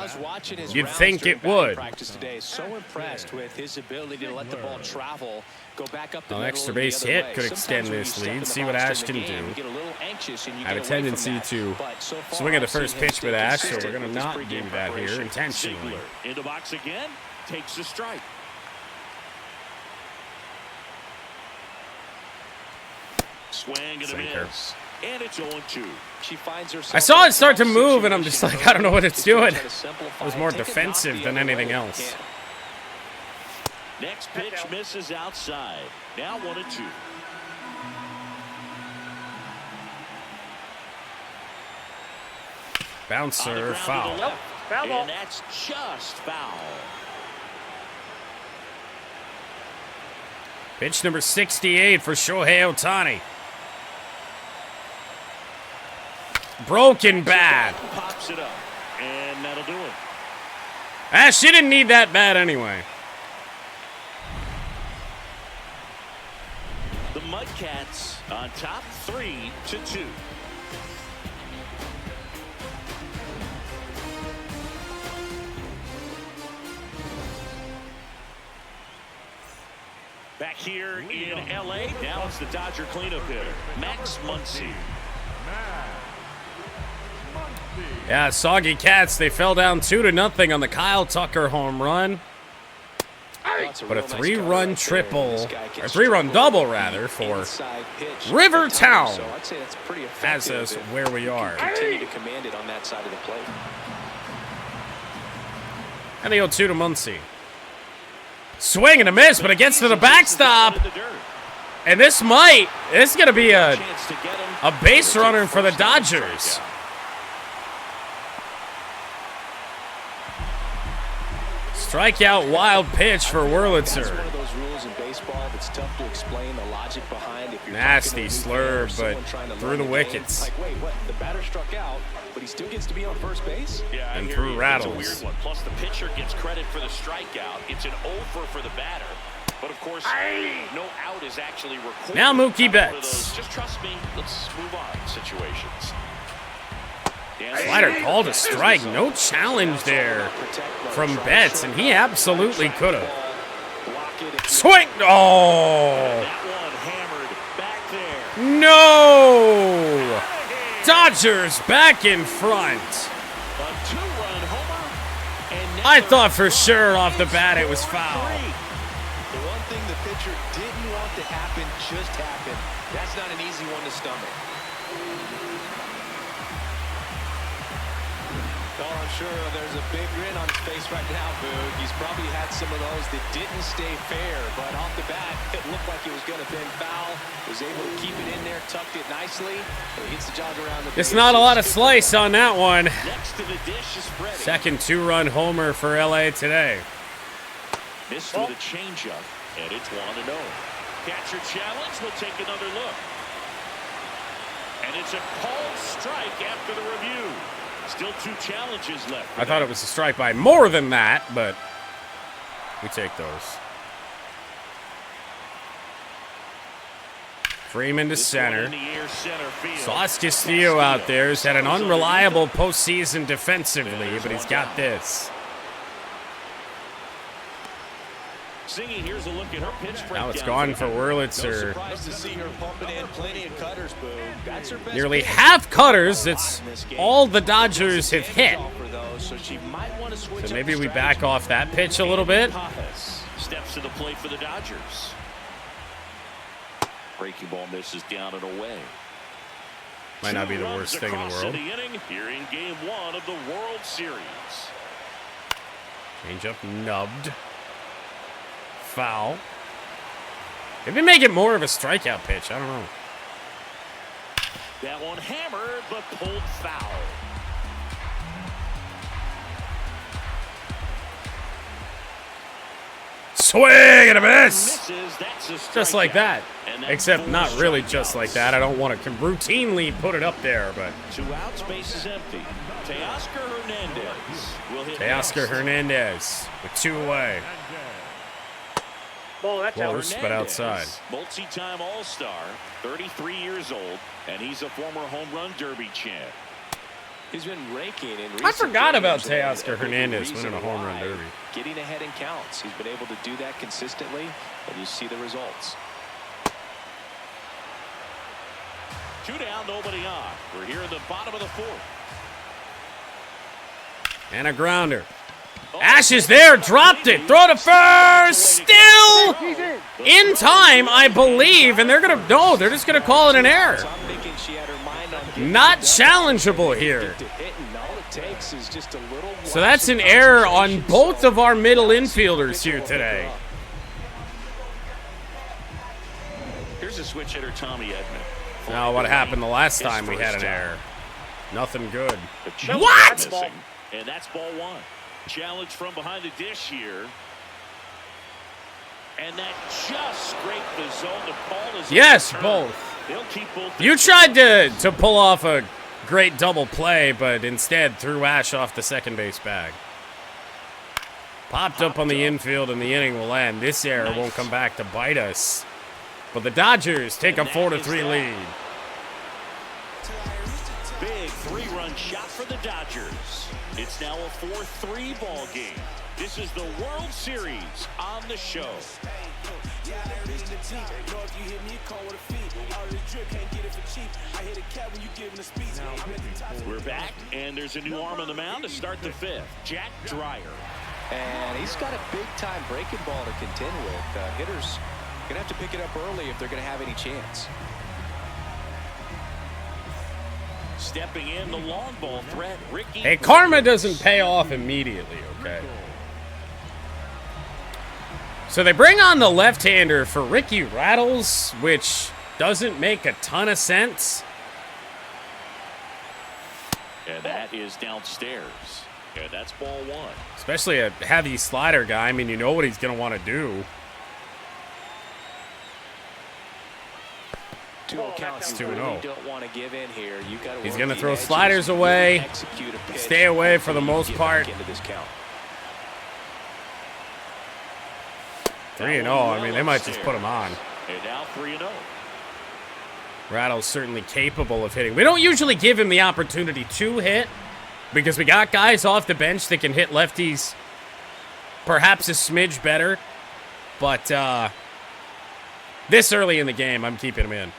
[SPEAKER 4] you'd think it would.
[SPEAKER 2] Practice today. So impressed with his ability to let the ball travel, go back up the
[SPEAKER 4] An
[SPEAKER 2] middle
[SPEAKER 4] extra
[SPEAKER 2] and the
[SPEAKER 4] base
[SPEAKER 2] other
[SPEAKER 4] hit
[SPEAKER 2] way.
[SPEAKER 4] could extend
[SPEAKER 2] Sometimes when you
[SPEAKER 4] this
[SPEAKER 2] step in
[SPEAKER 4] lead.
[SPEAKER 2] the
[SPEAKER 4] See what
[SPEAKER 2] box
[SPEAKER 4] Ash
[SPEAKER 2] during
[SPEAKER 4] can
[SPEAKER 2] the game,
[SPEAKER 4] do.
[SPEAKER 2] you get a little anxious and you
[SPEAKER 4] I have a
[SPEAKER 2] get away from
[SPEAKER 4] tendency
[SPEAKER 2] that.
[SPEAKER 4] to
[SPEAKER 2] But so far,
[SPEAKER 4] swing at the
[SPEAKER 2] I've seen
[SPEAKER 4] first
[SPEAKER 2] him
[SPEAKER 4] pitch
[SPEAKER 2] stay
[SPEAKER 4] with Ash, so
[SPEAKER 2] consistent
[SPEAKER 4] we're going to
[SPEAKER 2] with his
[SPEAKER 4] not
[SPEAKER 2] pregame
[SPEAKER 4] do that here
[SPEAKER 2] preparation.
[SPEAKER 4] intentionally.
[SPEAKER 1] Ziegler into box again. Takes the strike. Swing and a
[SPEAKER 4] Sinker.
[SPEAKER 1] miss. And it's 0-2.
[SPEAKER 2] She finds herself
[SPEAKER 4] I saw
[SPEAKER 2] in
[SPEAKER 4] it start to
[SPEAKER 2] tough
[SPEAKER 4] move, and I'm just
[SPEAKER 2] situations.
[SPEAKER 4] like, I don't know what it's doing.
[SPEAKER 2] Try to simplify
[SPEAKER 4] It was
[SPEAKER 2] it.
[SPEAKER 4] more
[SPEAKER 2] Take it
[SPEAKER 4] defensive
[SPEAKER 2] not the
[SPEAKER 4] than
[SPEAKER 2] other
[SPEAKER 4] anything
[SPEAKER 2] way if
[SPEAKER 4] else.
[SPEAKER 2] you can.
[SPEAKER 1] Next pitch misses outside. Now 1-2.
[SPEAKER 4] Bouncer, foul.
[SPEAKER 1] Foul ball. And that's just foul.
[SPEAKER 4] Pitch number 68 for Shohei Ohtani. Broken bat.
[SPEAKER 1] Pops it up, and that'll do it.
[SPEAKER 4] Ah, she didn't need that bat anyway.
[SPEAKER 1] The MudCats on top 3-2. Back here in LA, now it's the Dodger cleanup hitter, Max Muncy.
[SPEAKER 4] Yeah, Soggy Cats, they fell down 2-0 on the Kyle Tucker home run. But a 3-run triple, or 3-run double rather, for Rivertown has us where we are.
[SPEAKER 3] Continue to command it on that side of the plate.
[SPEAKER 4] And the 0-2 to Muncy. Swing and a miss, but it gets to the backstop. And this is going to be a base runner for the Dodgers. Strikeout wild pitch for Wurlitzer.
[SPEAKER 3] That's one of those rules in baseball that's tough to explain the logic behind. If you're
[SPEAKER 4] Nasty slurve, but through the wickets.
[SPEAKER 3] Like, wait, what? The batter struck out, but he still gets to be on first base?
[SPEAKER 1] Yeah,
[SPEAKER 4] and through rattles.
[SPEAKER 1] It's a weird one. Plus, the pitcher gets credit for the strikeout. It's an over for the batter. But, of course, no out is actually recorded.
[SPEAKER 4] Now Mookie Betts.
[SPEAKER 1] Just trust me. Let's move on situations.
[SPEAKER 4] Slider called a strike. No challenge there from Betts, and he absolutely could have. Swing! Oh! No! Dodgers back in front. I thought for sure off the bat it was foul.
[SPEAKER 3] The one thing the pitcher didn't want to happen just happened. That's not an easy one to stomach. Oh, I'm sure there's a big grin on his face right now, Boog. He's probably had some of those that didn't stay fair, but off the bat, it looked like it was going to have been foul. Was able to keep it in there, tucked it nicely. He gets the jog around the
[SPEAKER 4] It's not a lot of slice on that one.
[SPEAKER 1] Next to the dish is Freddie.
[SPEAKER 4] Second 2-run homer for LA today.
[SPEAKER 1] Missed with a changeup, and it's 1-0. Catcher challenge. We'll take another look. And it's a called strike after the review. Still 2 challenges left.
[SPEAKER 4] I thought it was a strike by more than that, but we take those. Freeman to center. Sauce Castillo out there has had an unreliable postseason defensively, but he's got this.
[SPEAKER 1] Singy, here's a look at her pitch.
[SPEAKER 4] Now it's gone for Wurlitzer. Nearly half cutters. It's all the Dodgers have hit. So maybe we back off that pitch a little bit.
[SPEAKER 1] Steps to the plate for the Dodgers. Breaking ball misses down and away.
[SPEAKER 4] Might not be the worst thing in the world.
[SPEAKER 1] Here in game 1 of the World Series.
[SPEAKER 4] Changeup nubbed. Foul. Maybe make it more of a strikeout pitch. I don't know.
[SPEAKER 1] That one hammered, but pulled foul.
[SPEAKER 4] Swing and a miss. Just like that. Except not really just like that. I don't want to routinely put it up there, but
[SPEAKER 1] 2 outs, base is empty. Teoscar Hernandez will hit.
[SPEAKER 4] Teoscar Hernandez with 2 away. Close, but outside.
[SPEAKER 1] Multi-time All-Star, 33 years old, and he's a former home run derby champ.
[SPEAKER 3] He's been raking in.
[SPEAKER 4] I forgot about Teoscar Hernandez winning a home run derby.
[SPEAKER 3] Getting ahead in counts. He's been able to do that consistently, and you see the results.
[SPEAKER 1] 2 down, nobody on. We're here in the bottom of the 4th.
[SPEAKER 4] And a grounder. Ash is there, dropped it, throw to first, still in time, I believe, and they're just gonna call it an error. Not challengeable here. So that's an error on both of our middle infielders here today.
[SPEAKER 1] Here's a switch hitter, Tommy Edman.
[SPEAKER 4] Now, what happened the last time we had an error? Nothing good.
[SPEAKER 1] What? And that's ball one. Challenge from behind the dish here. And that just scraped the zone. The ball is
[SPEAKER 4] yes, both.
[SPEAKER 1] They'll keep both.
[SPEAKER 4] You tried to pull off a great double play, but instead threw Ash off the second base bag. Popped up on the infield, and the inning will end. This error won't come back to bite us. But the Dodgers take a 4-3 lead.
[SPEAKER 1] Big three-run shot for the Dodgers. It's now a 4-3 ball game. This is the World Series on the show. We're back, and there's a new arm on the mound to start the fifth. Jack Dreyer.
[SPEAKER 3] And he's got a big-time breaking ball to contend with. Hitters going to have to pick it up early if they're going to have any chance.
[SPEAKER 1] Stepping in, the long ball threat, Ricky.
[SPEAKER 4] Hey, karma doesn't pay off immediately, okay? So they bring on the left-hander for Ricky Rattles, which doesn't make a ton of sense.
[SPEAKER 1] And that is downstairs. And that's ball one.
[SPEAKER 4] Especially a heavy slider guy. I mean, you know what he's going to want to do.
[SPEAKER 3] 2-0 count.
[SPEAKER 4] It's
[SPEAKER 3] You
[SPEAKER 4] 2-0.
[SPEAKER 3] really don't want to give in here. You got to.
[SPEAKER 4] He's going to throw sliders away. Stay away for the most part. 3-0. I mean, they might just put him on.
[SPEAKER 1] And now 3-0.
[SPEAKER 4] Rattle's certainly capable of hitting. We don't usually give him the opportunity to hit because we got guys off the bench that can hit lefties perhaps a smidge better. But this early in the game, I'm keeping him in.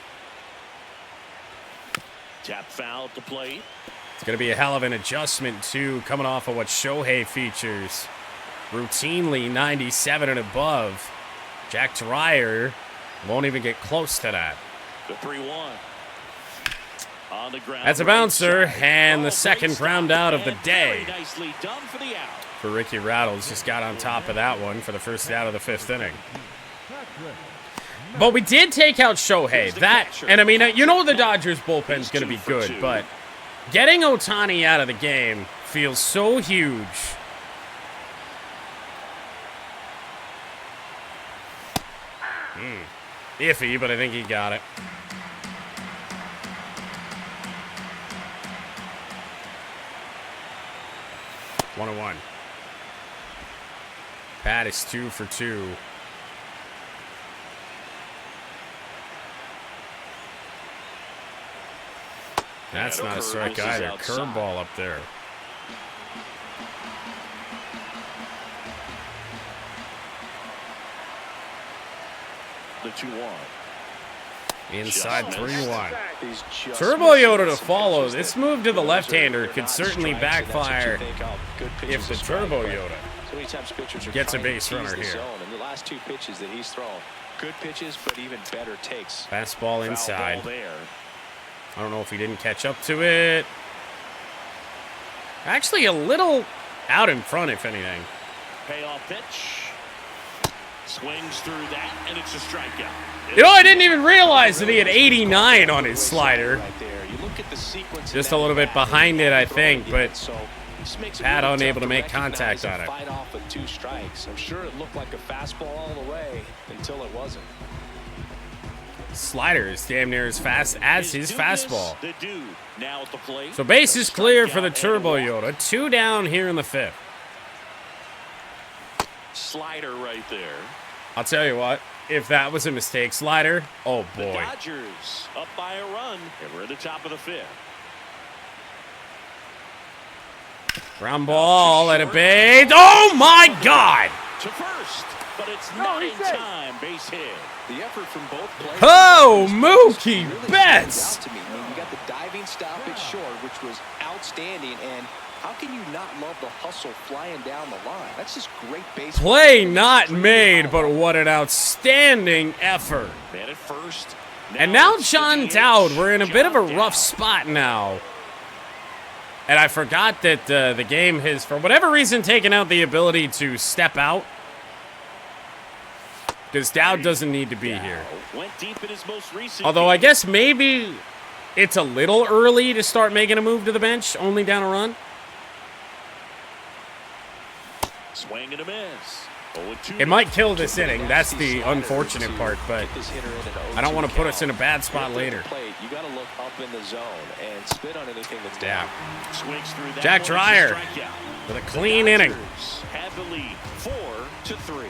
[SPEAKER 1] Tap foul at the plate.
[SPEAKER 4] It's going to be a hell of an adjustment, too, coming off of what Shohei features. Routinely 97 and above. Jack Dreyer won't even get close to that.
[SPEAKER 1] The 3-1. On the ground.
[SPEAKER 4] That's a bouncer, and the second ground out of the day.
[SPEAKER 1] Nicely done for the out.
[SPEAKER 4] For Ricky Rattles, just got on top of that one for the first out of the fifth inning. But we did take out Shohei. That, and I mean, you know the Dodgers bullpen's going to be good, but getting Ohtani out of the game feels so huge. Iffy, but I think he got it. One and one. Pat is 2 for 2. That's not a strike either. Curveball up there.
[SPEAKER 1] The 2-1.
[SPEAKER 4] Inside 3-1. Turbo Yoda to follow. This move to the left-hander could certainly backfire if the Turbo Yoda gets a base runner here.
[SPEAKER 3] And the last two pitches that he's thrown, good pitches, but even better takes.
[SPEAKER 4] Fastball inside.
[SPEAKER 1] Foul ball there.
[SPEAKER 4] I don't know if he didn't catch up to it. Actually, a little out in front, if anything.
[SPEAKER 1] Payoff pitch. Swings through that, and it's a strikeout.
[SPEAKER 4] You know, I didn't even realize that he had 89 on his slider. Just a little bit behind it, I think, but Pat unable to make contact on it.
[SPEAKER 3] I'm sure it looked like a fastball all the way until it wasn't.
[SPEAKER 4] Slider is damn near as fast as his fastball. So base is clear for the Turbo Yoda. 2 down here in the fifth.
[SPEAKER 1] Slider right there.
[SPEAKER 4] I'll tell you what, if that was a mistake slider, oh boy.
[SPEAKER 1] The Dodgers up by a run, and we're at the top of the fifth.
[SPEAKER 4] Ground ball at a base. Oh my God!
[SPEAKER 1] To first, but it's not in time. Base hit.
[SPEAKER 3] The effort from both players.
[SPEAKER 4] Oh, Mookie Betts!
[SPEAKER 3] To me. I mean, you got the diving stop at short, which was outstanding, and how can you not love the hustle flying down the line? That's just great baseball.
[SPEAKER 4] Play not made, but what an outstanding effort.
[SPEAKER 1] Man at first.
[SPEAKER 4] And now John Dowd, we're in a bit of a rough spot now. And I forgot that the game has, for whatever reason, taken out the ability to step out. Because Dowd doesn't need to be here.
[SPEAKER 1] Went deep in his most recent
[SPEAKER 4] Although I guess maybe it's a little early to start making a move to the bench, only down a run.
[SPEAKER 1] Swing and a miss.
[SPEAKER 4] It might kill this inning. That's the unfortunate part, but I don't want to put us in a bad spot later.
[SPEAKER 3] You got to look up in the zone and spit on anything that's down.
[SPEAKER 4] Jack Dreyer with a clean inning.
[SPEAKER 1] Have the lead 4-3.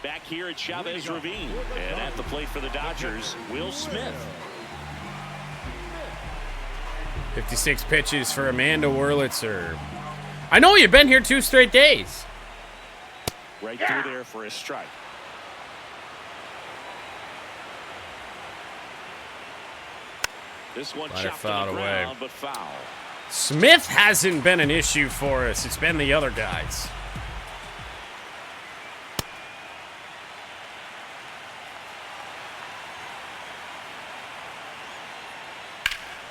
[SPEAKER 1] Back here at Chavez Ravine, and at the plate for the Dodgers, Will Smith.
[SPEAKER 4] 56 pitches for Amanda Wurlitzer. I know you've been here 2 straight days.
[SPEAKER 1] Right through there for a strike. This one chopped on the ground, but foul.
[SPEAKER 4] Smith hasn't been an issue for us. It's been the other guys.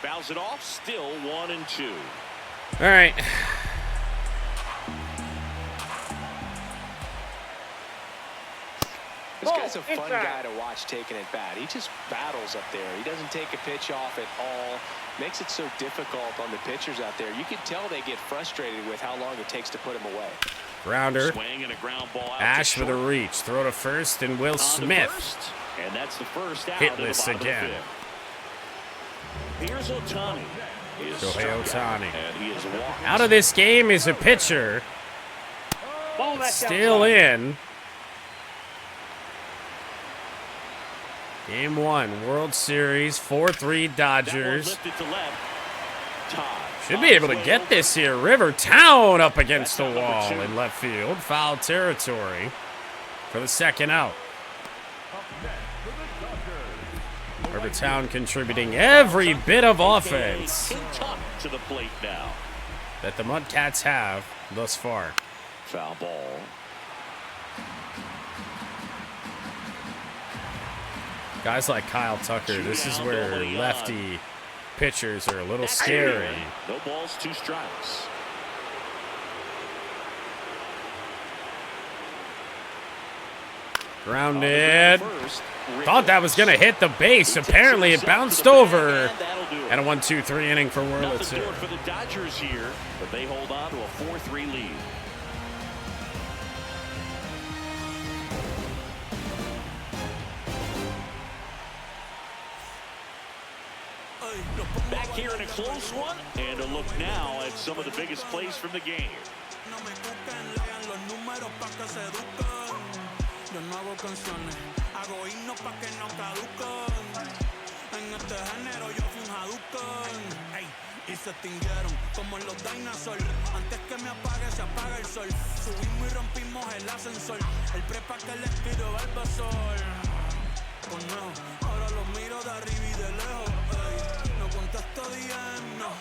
[SPEAKER 1] Fouls it off, still 1-2.
[SPEAKER 4] All right.
[SPEAKER 3] This guy's a fun guy to watch taking at bat. He just battles up there. He doesn't take a pitch off at all. Makes it so difficult on the pitchers out there. You can tell they get frustrated with how long it takes to put him away.
[SPEAKER 4] Grounder.
[SPEAKER 1] Swing and a ground ball out.
[SPEAKER 4] Ash with a reach. Throw to first, and Will Smith.
[SPEAKER 1] And that's the first out.
[SPEAKER 4] Hitless again.
[SPEAKER 1] Here's Ohtani.
[SPEAKER 4] Shohei Ohtani. Out of this game is a pitcher. Still in. Game 1, World Series, 4-3 Dodgers. Should be able to get this here. River Town up against the wall in left field. Foul territory for the second out. River Town contributing every bit of offense
[SPEAKER 1] to the plate now
[SPEAKER 4] that the MudCats have thus far.
[SPEAKER 1] Foul ball.
[SPEAKER 4] Guys like Kyle Tucker, this is where lefty pitchers are a little scary.
[SPEAKER 1] No balls, 2 strikes.
[SPEAKER 4] Grounded. Thought that was going to hit the base. Apparently it bounced over. And a 1-2-3 inning for Wurlitzer.
[SPEAKER 1] For the Dodgers here, but they hold on to a 4-3 lead. Back here in a close one, and a look now at some of the biggest plays from the game.
[SPEAKER 5] Y se extinguieron como en los dinosaurs. Antes que me apague, se apaga el sol. Subimos y rompimos el ascensor. El prepa que les tiro al basol. Conejo, ahora los miro de arriba y de lejos. Ey, no contesto DM, no.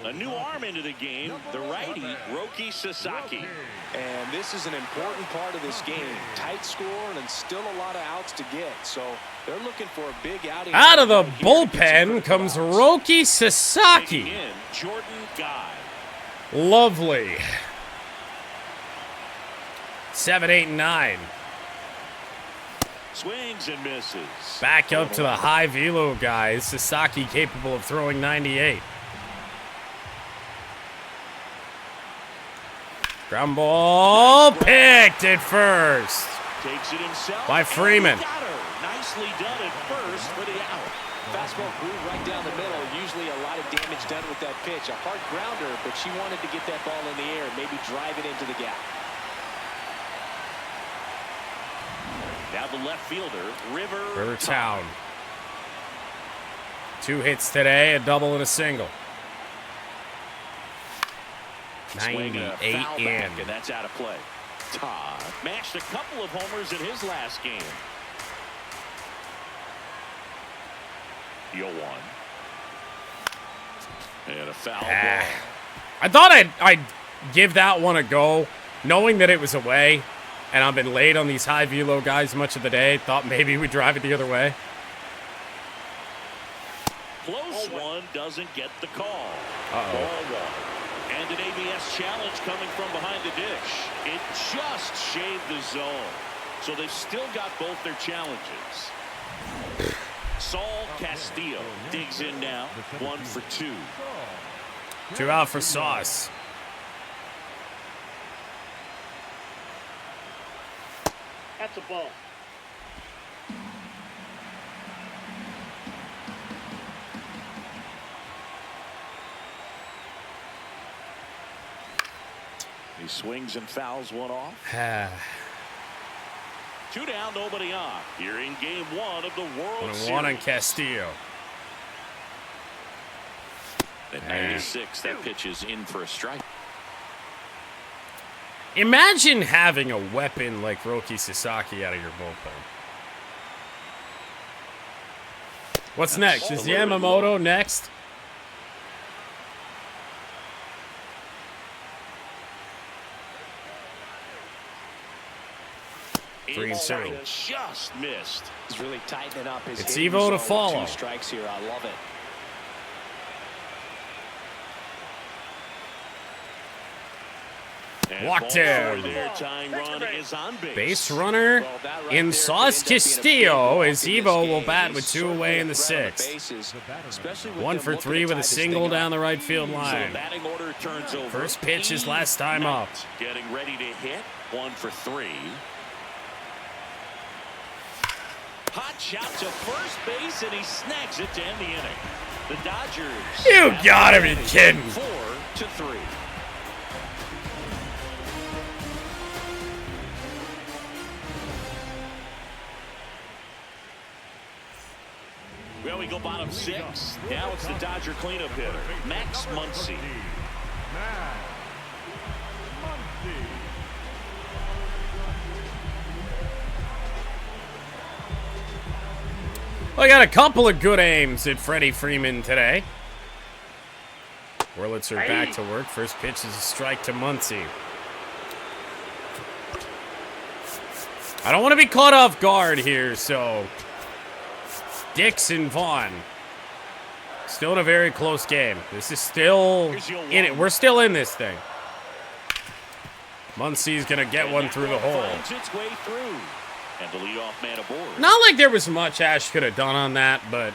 [SPEAKER 1] A new arm into the game, the righty, Roki Sasaki.
[SPEAKER 3] And this is an important part of this game. Tight score and still a lot of outs to get. So they're looking for a big outing.
[SPEAKER 4] Out of the bullpen comes Roki Sasaki.
[SPEAKER 1] Jordan Guy.
[SPEAKER 4] Lovely. 7, 8, and 9.
[SPEAKER 1] Swings and misses.
[SPEAKER 4] Back up to the high velo guys. Sasaki capable of throwing 98. Ground ball picked at first.
[SPEAKER 1] Takes it himself
[SPEAKER 4] by Freeman.
[SPEAKER 1] Nicely done at first for the out.
[SPEAKER 3] Fastball grew right down the middle. Usually a lot of damage done with that pitch. A hard grounder, but she wanted to get that ball in the air, maybe drive it into the gap.
[SPEAKER 1] Now the left fielder,
[SPEAKER 4] River Town. 2 hits today, a double and a single. 98 in.
[SPEAKER 1] And that's out of play. Todd matched a couple of homers in his last game. 0-1. And a foul ball.
[SPEAKER 4] I thought I'd give that one a go, knowing that it was away. And I've been late on these high velo guys much of the day. Thought maybe we'd drive it the other way.
[SPEAKER 1] Close one, doesn't get the call.
[SPEAKER 4] Uh-oh.
[SPEAKER 1] Ball 1. And an ABS challenge coming from behind the dish. It just shaved the zone. So they've still got both their challenges. Saul Castillo digs in now. 1 for 2.
[SPEAKER 4] 2 out for Sauce.
[SPEAKER 6] That's a ball.
[SPEAKER 1] He swings and fouls one off. 2 down, nobody on. Here in game 1 of the World Series.
[SPEAKER 4] 1 on Castillo.
[SPEAKER 1] At 96, that pitch is in for a strike.
[SPEAKER 4] Imagine having a weapon like Roki Sasaki out of your bullpen. What's next? Is Yamamoto next?
[SPEAKER 1] Inside, just missed.
[SPEAKER 3] He's really tightening up his
[SPEAKER 4] It's Evo to follow.
[SPEAKER 3] 2 strikes here. I love it.
[SPEAKER 4] Walked in.
[SPEAKER 1] Their tying run is on
[SPEAKER 4] Base runner in Sauce Castillo as Evo will bat with 2 away in the 6th. 1 for 3 with a single down the right field line. First pitch is last time up.
[SPEAKER 1] Getting ready to hit. 1 for 3. Hot shot to first base, and he snags it to end the inning. The Dodgers.
[SPEAKER 4] You gotta be kidding.
[SPEAKER 1] 4 to 3. Well, we go bottom 6. Now it's the Dodger cleanup hitter, Max Muncy.
[SPEAKER 4] Well, I got a couple of good aims at Freddie Freeman today. Wurlitzer back to work. First pitch is a strike to Muncy. I don't want to be caught off guard here, so Dix and Vaughn. Still in a very close game. This is still in it. We're still in this thing. Muncy's going to get one through the hole.
[SPEAKER 1] And the leadoff man aboard.
[SPEAKER 4] Not like there was much Ash could have done on that, but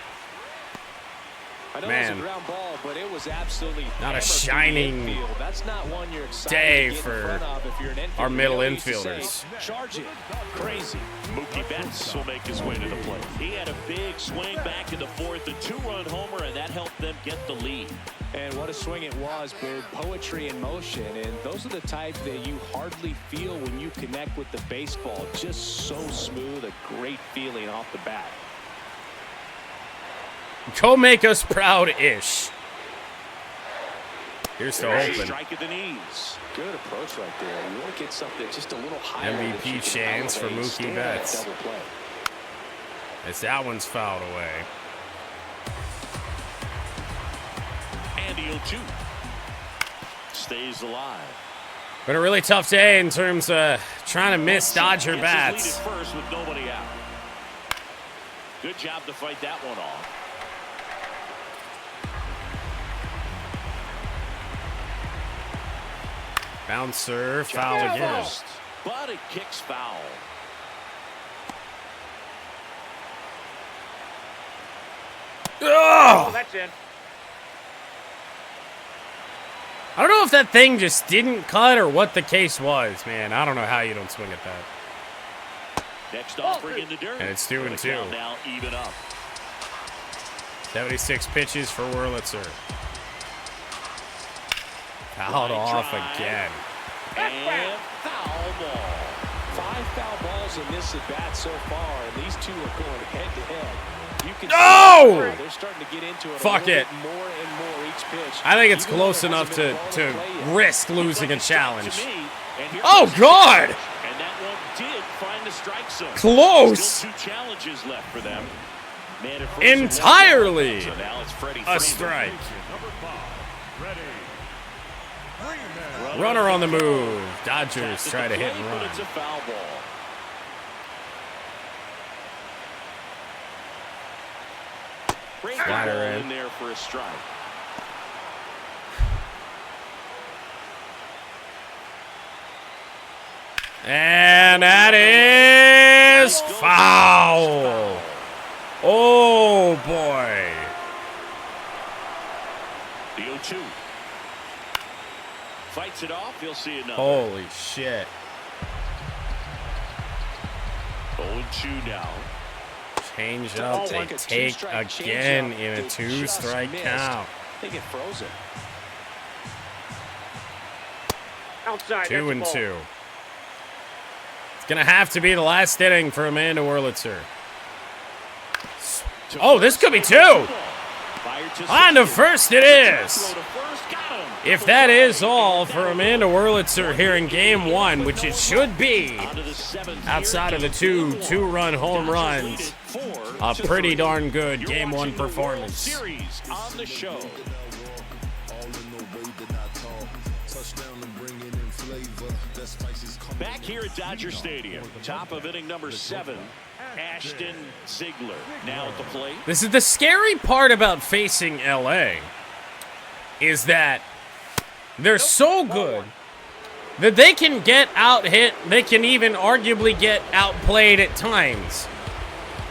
[SPEAKER 4] man,
[SPEAKER 3] it was a ground ball, but it was absolutely
[SPEAKER 4] not a shining
[SPEAKER 3] That's not one you're excited
[SPEAKER 4] day
[SPEAKER 3] to get in
[SPEAKER 4] for
[SPEAKER 3] front of if you're an
[SPEAKER 4] our middle
[SPEAKER 3] infielder. You
[SPEAKER 4] infielders.
[SPEAKER 3] say, charge it. Crazy.
[SPEAKER 1] Mookie Betts will make his way to the plate. He had a big swing back in the 4th, a 2-run homer, and that helped them get the lead.
[SPEAKER 3] And what a swing it was, Boog. Poetry in motion. And those are the type that you hardly feel when you connect with the baseball. Just so smooth, a great feeling off the bat.
[SPEAKER 4] Go make us proud-ish. Here's the open.
[SPEAKER 1] Strike at the knees.
[SPEAKER 3] Good approach right there. You want to get something just a little higher.
[SPEAKER 4] MVP chance for Mookie Betts. As that one's fouled away.
[SPEAKER 1] And the 0-2 stays alive.
[SPEAKER 4] But a really tough day in terms of trying to miss Dodger bats.
[SPEAKER 1] First with nobody out. Good job to fight that one off.
[SPEAKER 4] Bouncer, foul again.
[SPEAKER 1] But it kicks foul.
[SPEAKER 4] Oh,
[SPEAKER 6] That's in.
[SPEAKER 4] I don't know if that thing just didn't cut or what the case was, man. I don't know how you don't swing at that.
[SPEAKER 1] Next offering in the dirt.
[SPEAKER 4] And it's 2-2.
[SPEAKER 1] Now even up.
[SPEAKER 4] 76 pitches for Wurlitzer. Fouled off again.
[SPEAKER 1] And foul ball.
[SPEAKER 3] 5 foul balls in this at bat so far, and these two are going head to head. You can
[SPEAKER 4] Oh!
[SPEAKER 3] see they're starting to get into it.
[SPEAKER 4] Fuck it.
[SPEAKER 3] More and more each pitch.
[SPEAKER 4] I think it's
[SPEAKER 3] Even
[SPEAKER 4] close
[SPEAKER 3] though there
[SPEAKER 4] enough
[SPEAKER 3] hasn't been
[SPEAKER 4] to
[SPEAKER 3] a ball play yet.
[SPEAKER 4] risk losing a challenge.
[SPEAKER 1] To me, and here
[SPEAKER 4] Oh,
[SPEAKER 1] goes the
[SPEAKER 4] God!
[SPEAKER 1] pitch. And that one did find the strike zone.
[SPEAKER 4] Close.
[SPEAKER 1] Still 2 challenges left for them. Man at first
[SPEAKER 4] Entirely
[SPEAKER 1] and 1. So now it's Freddie
[SPEAKER 4] a
[SPEAKER 1] Freeman.
[SPEAKER 4] strike. Runner on the move. Dodgers try to hit and
[SPEAKER 1] But
[SPEAKER 4] run.
[SPEAKER 1] it's a foul ball. Breaking
[SPEAKER 4] Slider
[SPEAKER 1] ball
[SPEAKER 4] in.
[SPEAKER 1] in there for a strike.
[SPEAKER 4] And that is foul. Oh, boy.
[SPEAKER 1] The 0-2. Fights it off. You'll see another.
[SPEAKER 4] Holy shit.
[SPEAKER 1] 0-2 now.
[SPEAKER 4] Change it up. They take again in a 2-strike count.
[SPEAKER 3] They get frozen.
[SPEAKER 6] Outside.
[SPEAKER 4] 2-2. It's going to have to be the last inning for Amanda Wurlitzer. Oh, this could be 2. On to first it is. If that is all for Amanda Wurlitzer here in Game 1, which it should be, outside of the two-run home runs, a pretty darn good Game 1 performance.
[SPEAKER 1] Series on the show. Back here at Dodger Stadium, top of inning number 7, Ashton Ziegler now at the plate.
[SPEAKER 4] This is the scary part about facing LA, is that they're so good that they can get out hit, they can even arguably get outplayed at times,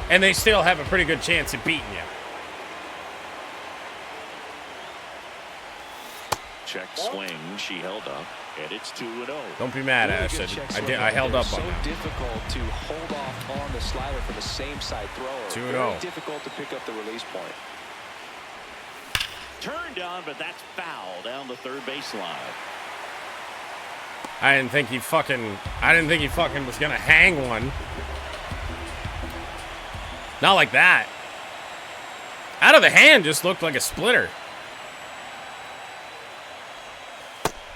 [SPEAKER 4] and they still have a pretty good chance at beating you.
[SPEAKER 1] Check swing, she held up, and it's 2-0.
[SPEAKER 4] Don't be mad, Ash. I held up on
[SPEAKER 3] So
[SPEAKER 4] that.
[SPEAKER 3] difficult to hold off on the slider for the same side thrower.
[SPEAKER 4] 2-0.
[SPEAKER 3] Very difficult to pick up the release point.
[SPEAKER 1] Turned on, but that's foul down the third baseline.
[SPEAKER 4] I didn't think he fucking was gonna hang one. Not like that. Out of the hand just looked like a splitter.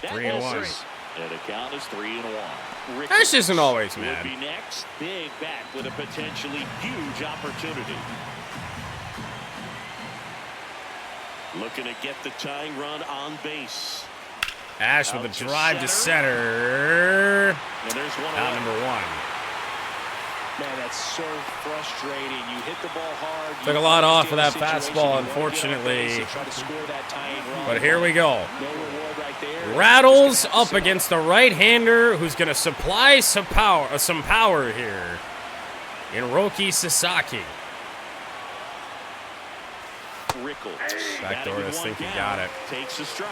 [SPEAKER 4] 3-1.
[SPEAKER 1] And the count is 3-1.
[SPEAKER 4] Ash isn't always
[SPEAKER 1] Would
[SPEAKER 4] mad.
[SPEAKER 1] be next. Big bat with a potentially huge opportunity. Looking to get the tying run on base.
[SPEAKER 4] Ash with a drive to center.
[SPEAKER 1] And there's one
[SPEAKER 4] Out
[SPEAKER 1] away.
[SPEAKER 4] number 1.
[SPEAKER 3] Man, that's so frustrating. You hit the ball hard.
[SPEAKER 4] Took a lot off of that fastball, unfortunately. But here we go. Rattles up against a right-hander who's going to supply some power here in Roki Sasaki.
[SPEAKER 1] Rickles.
[SPEAKER 4] Backdoor, I think he got it.
[SPEAKER 1] Takes a strike.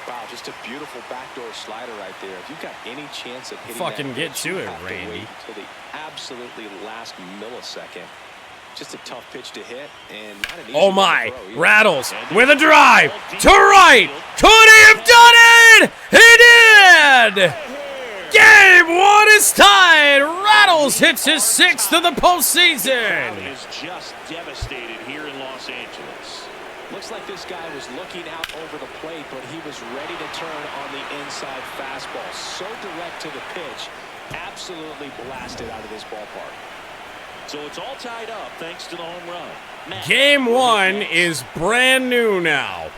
[SPEAKER 3] Wow, just a beautiful backdoor slider right there. If you've got any chance of hitting
[SPEAKER 4] Fucking
[SPEAKER 3] that
[SPEAKER 4] get
[SPEAKER 3] pitch,
[SPEAKER 4] to
[SPEAKER 3] you
[SPEAKER 4] it,
[SPEAKER 3] have to
[SPEAKER 4] Randy.
[SPEAKER 3] wait until the absolutely last millisecond. Just a tough pitch to hit, and not an easy
[SPEAKER 4] Oh
[SPEAKER 3] one to
[SPEAKER 4] my,
[SPEAKER 3] throw either.
[SPEAKER 4] Rattles with a drive to right. Could he have done it? He did! Game 1 is tied. Rattles hits his 6th of the postseason.
[SPEAKER 1] Is just devastated here in Los Angeles.
[SPEAKER 3] Looks like this guy was looking out over the plate, but he was ready to turn on the inside fastball. So direct to the pitch, absolutely blasted out of this ballpark.
[SPEAKER 1] So it's all tied up thanks to the home run. Matt,
[SPEAKER 4] Game 1 is brand new now.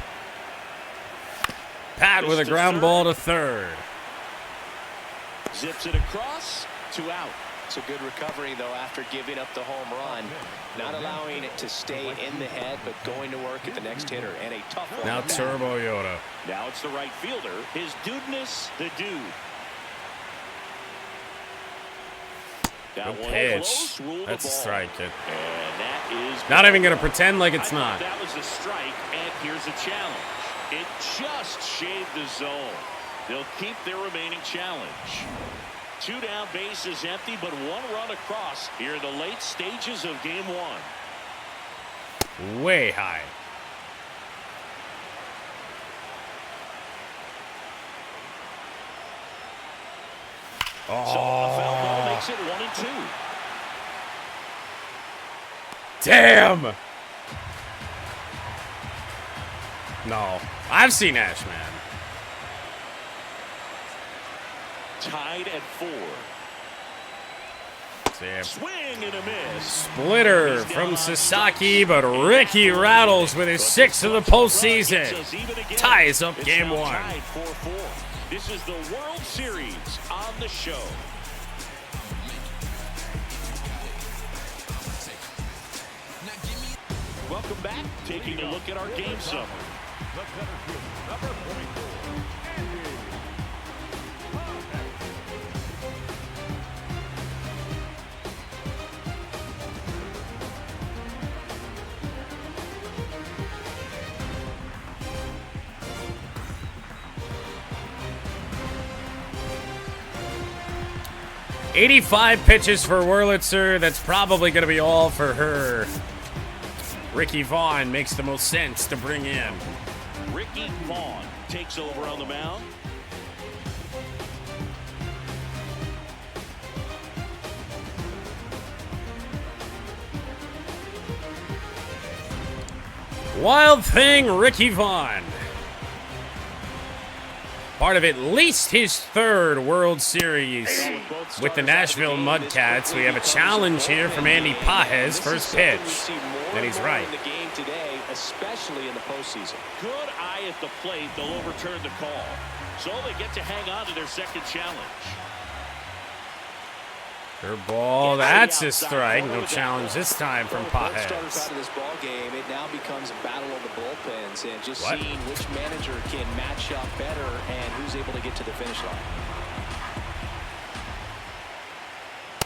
[SPEAKER 4] Pat with a ground ball to third.
[SPEAKER 1] zips it across, 2 out.
[SPEAKER 3] It's a good recovery, though, after giving up the home run. Not allowing it to stay in the head, but going to work at the next hitter. And a tough one.
[SPEAKER 4] Now Turbo Yoda.
[SPEAKER 1] Now it's the right fielder, his dudeness, the dude. That
[SPEAKER 4] Good
[SPEAKER 1] one
[SPEAKER 4] pitch.
[SPEAKER 1] close, rule the
[SPEAKER 4] That's a
[SPEAKER 1] ball.
[SPEAKER 4] strike, kid.
[SPEAKER 1] And that is
[SPEAKER 4] Not even going to pretend like it's
[SPEAKER 1] I
[SPEAKER 4] not.
[SPEAKER 1] thought that was a strike, and here's a challenge. It just shaved the zone. They'll keep their remaining challenge. 2 down, bases empty, but 1 run across here in the late stages of game 1.
[SPEAKER 4] Way high.
[SPEAKER 1] So a foul ball makes it 1-2.
[SPEAKER 4] Damn! No. I've seen Ash, man.
[SPEAKER 1] Tied at 4.
[SPEAKER 4] Damn.
[SPEAKER 1] Swing and a miss.
[SPEAKER 4] Splitter from Sasaki, but Ricky Rattles with his 6th of the postseason ties up game 1.
[SPEAKER 1] Tied 4-4. This is the World Series on the show. Welcome back. Taking a look at our game summary.
[SPEAKER 4] 85 pitches for Wurlitzer. That's probably going to be all for her. Ricky Vaughn makes the most sense to bring in.
[SPEAKER 1] Ricky Vaughn takes over on the mound.
[SPEAKER 4] Wild Thing Ricky Vaughn. Part of at least his third World Series with the Nashville MudCats. We have a challenge here from Andy Pages. First pitch. And he's right.
[SPEAKER 3] Especially in the postseason.
[SPEAKER 1] Good eye at the plate. They'll overturn the call. So they get to hang on to their second challenge.
[SPEAKER 4] Good ball. That's a strike. No challenge this time from Pages.
[SPEAKER 3] Starts out of this ball game. It now becomes a battle of the bullpens and just seeing which manager can match up better and who's able to get to the finish line.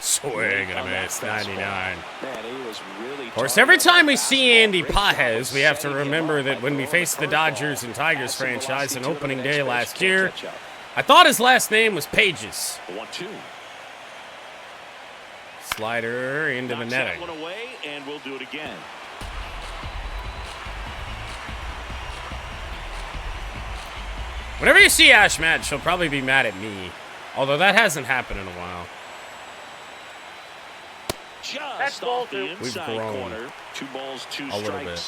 [SPEAKER 4] Swing and a miss, 99.
[SPEAKER 3] Man, he was really
[SPEAKER 4] of course, every time we see Andy Pages, we have to remember that when we faced the Dodgers and Tigers franchise on opening day last year, I thought his last name was Pages.
[SPEAKER 1] 1-2.
[SPEAKER 4] Slider into the netting.
[SPEAKER 1] Knocks that one away, and we'll do it again.
[SPEAKER 4] Whenever you see Ash mad, she'll probably be mad at me. Although that hasn't happened in a while.
[SPEAKER 1] Just off the
[SPEAKER 4] We've
[SPEAKER 1] inside
[SPEAKER 4] grown
[SPEAKER 1] corner. 2 balls, 2 strikes.
[SPEAKER 4] a little bit.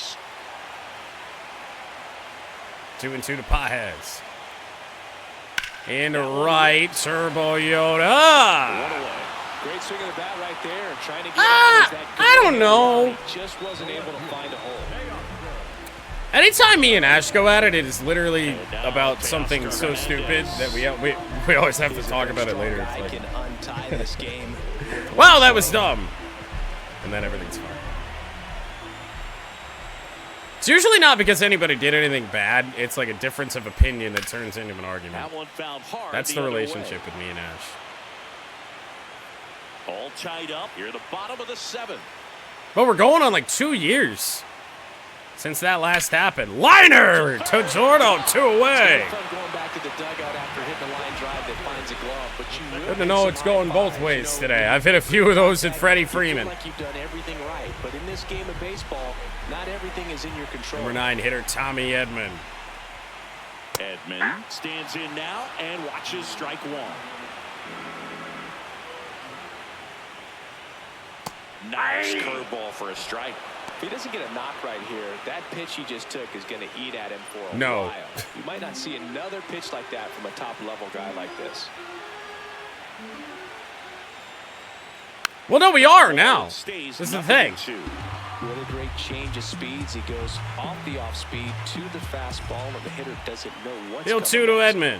[SPEAKER 4] 2-2 to Pages. Into right, Turbo Yoda.
[SPEAKER 3] Great swing of the bat right there, and trying to get I
[SPEAKER 4] don't know.
[SPEAKER 3] He just wasn't able to find a hole.
[SPEAKER 4] Anytime me and Ash go at it, it is literally about something so stupid that we always have to talk about it later. It's like,
[SPEAKER 3] can untie this game.
[SPEAKER 4] wow, that was dumb. And then everything's fine. It's usually not because anybody did anything bad. It's like a difference of opinion that turns into an argument.
[SPEAKER 1] That one found hard.
[SPEAKER 4] That's the relationship with me and Ash.
[SPEAKER 1] All tied up here at the bottom of the 7th.
[SPEAKER 4] But we're going on like 2 years since that last happened. Liner to Jordo, 2 away. Good to know it's going both ways today. I've hit a few of those at Freddie Freeman.
[SPEAKER 3] Like you've done everything right, but in this game of baseball, not everything is in your control.
[SPEAKER 4] Number 9 hitter Tommy Edman.
[SPEAKER 1] Edman stands in now and watches strike 1. Nice curveball for a strike.
[SPEAKER 3] If he doesn't get a knock right here, that pitch he just took is going to eat at him for a
[SPEAKER 4] No.
[SPEAKER 3] while. You might not see another pitch like that from a top-level guy like this.
[SPEAKER 4] Well, no, we are now. This is the thing.
[SPEAKER 3] Really great change of speeds. He goes off the off-speed to the fastball, and the hitter doesn't know what's
[SPEAKER 4] Field 2 to Edman.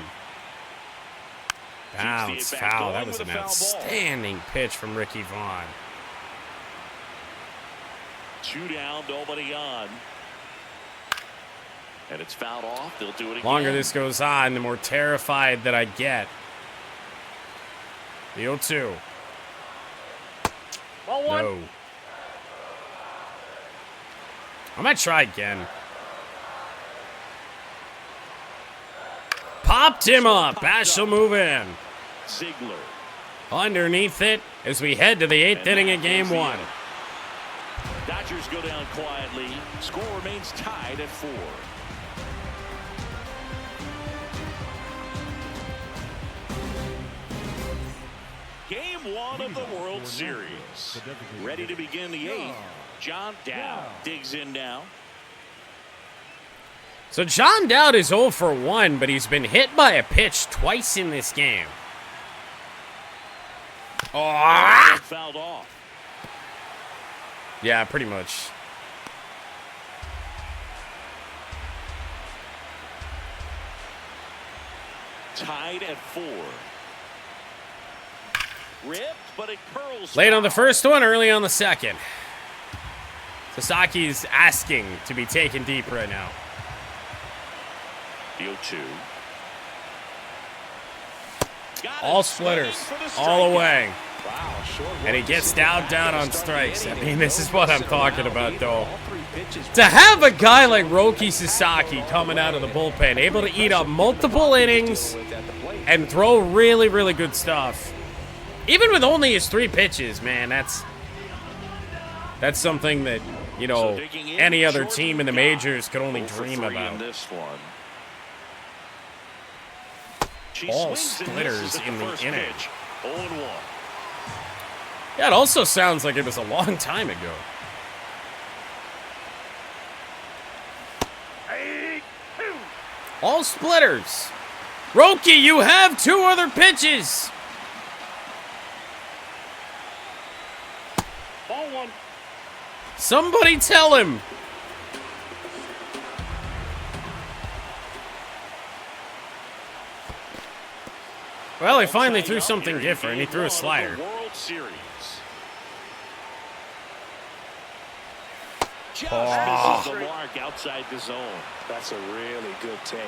[SPEAKER 4] Bounce,
[SPEAKER 1] Keeps the at-bat
[SPEAKER 4] foul.
[SPEAKER 1] going
[SPEAKER 4] That was
[SPEAKER 1] with
[SPEAKER 4] an
[SPEAKER 1] a foul ball.
[SPEAKER 4] outstanding pitch from Ricky Vaughn.
[SPEAKER 1] 2 down, nobody on. And it's fouled off. They'll do it again.
[SPEAKER 4] The longer this goes on, the more terrified that I get. The 0-2.
[SPEAKER 6] Ball 1.
[SPEAKER 4] No. I might try again. Popped him up. Bash will move in.
[SPEAKER 1] Ziegler.
[SPEAKER 4] Underneath it as we head to the 8th inning of game 1.
[SPEAKER 1] Dodgers go down quietly. Score remains tied at 4. Game 1 of the World Series. Ready to begin the 8th. John Dowd digs in now.
[SPEAKER 4] So John Dowd is 0 for 1, but he's been hit by a pitch twice in this game. Oh!
[SPEAKER 1] Fouled off.
[SPEAKER 4] Yeah, pretty much.
[SPEAKER 1] Tied at 4. Ripped, but it curls.
[SPEAKER 4] Late on the first one, early on the second. Sasaki's asking to be taken deep right now.
[SPEAKER 1] The 0-2.
[SPEAKER 4] All splitters, all away. And he gets down on strikes. I mean, this is what I'm talking about, though. To have a guy like Roki Sasaki coming out of the bullpen, able to eat up multiple innings and throw really, really good stuff. even with only his 3 pitches, man, that's something that, you know, any other team in the majors could only dream about. All splitters in the inning. Yeah, it also sounds like it was a long time ago. All splitters. Roki, you have 2 other pitches.
[SPEAKER 6] Ball 1.
[SPEAKER 4] Somebody tell him. Well, he finally threw something different. He threw a slider.
[SPEAKER 1] Misses the mark outside the zone.
[SPEAKER 3] That's a really good take.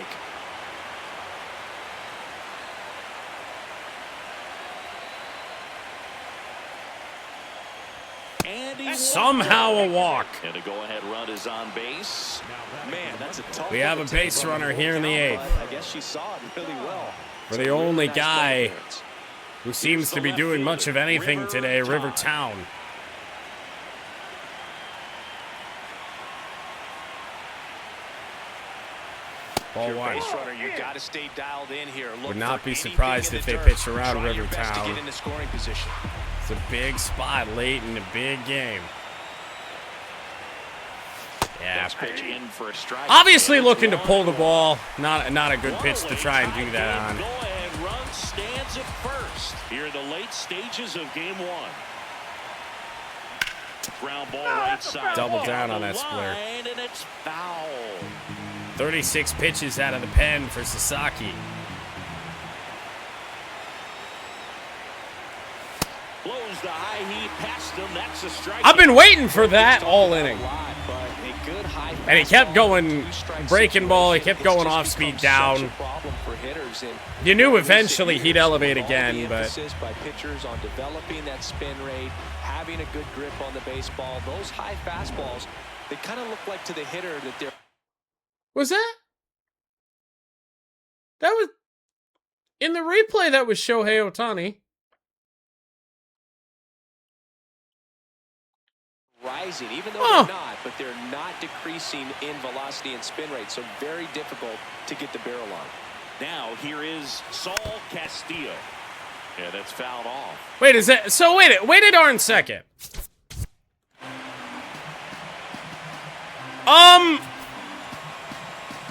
[SPEAKER 4] Somehow a walk.
[SPEAKER 1] And a go-ahead run is on base.
[SPEAKER 3] Man, that's a tough.
[SPEAKER 4] We have a base runner here in the 8th.
[SPEAKER 3] I guess she saw it really well.
[SPEAKER 4] For the only guy who seems to be doing much of anything today, Rivertown. Ball 1.
[SPEAKER 3] Base runner, you got to stay dialed in here.
[SPEAKER 4] Would not be surprised if they pitch around Rivertown.
[SPEAKER 3] Get into scoring position.
[SPEAKER 4] It's a big spot late in a big game. Yeah. Obviously looking to pull the ball. Not a good pitch to try and do that on.
[SPEAKER 1] Go-ahead run stands at first here in the late stages of game 1. Ground ball right side.
[SPEAKER 4] Double down on that splitter.
[SPEAKER 1] And it's foul.
[SPEAKER 4] 36 pitches out of the pen for Sasaki.
[SPEAKER 1] Blows the high heat past him. That's a strike.
[SPEAKER 4] I've been waiting for that all inning. And he kept going breaking ball. He kept going off speed down. You knew eventually he'd elevate again, but
[SPEAKER 3] by pitchers on developing that spin rate, having a good grip on the baseball, those high fastballs, they kind of look like to the hitter that they're.
[SPEAKER 4] Was that was in the replay? That was Shohei Ohtani.
[SPEAKER 3] Rising, even though they're not, but they're not decreasing in velocity and spin rate, so very difficult to get the barrel on.
[SPEAKER 1] Now here is Saul Castillo. Yeah, that's fouled off.
[SPEAKER 4] Wait, is that so? Wait a darn second.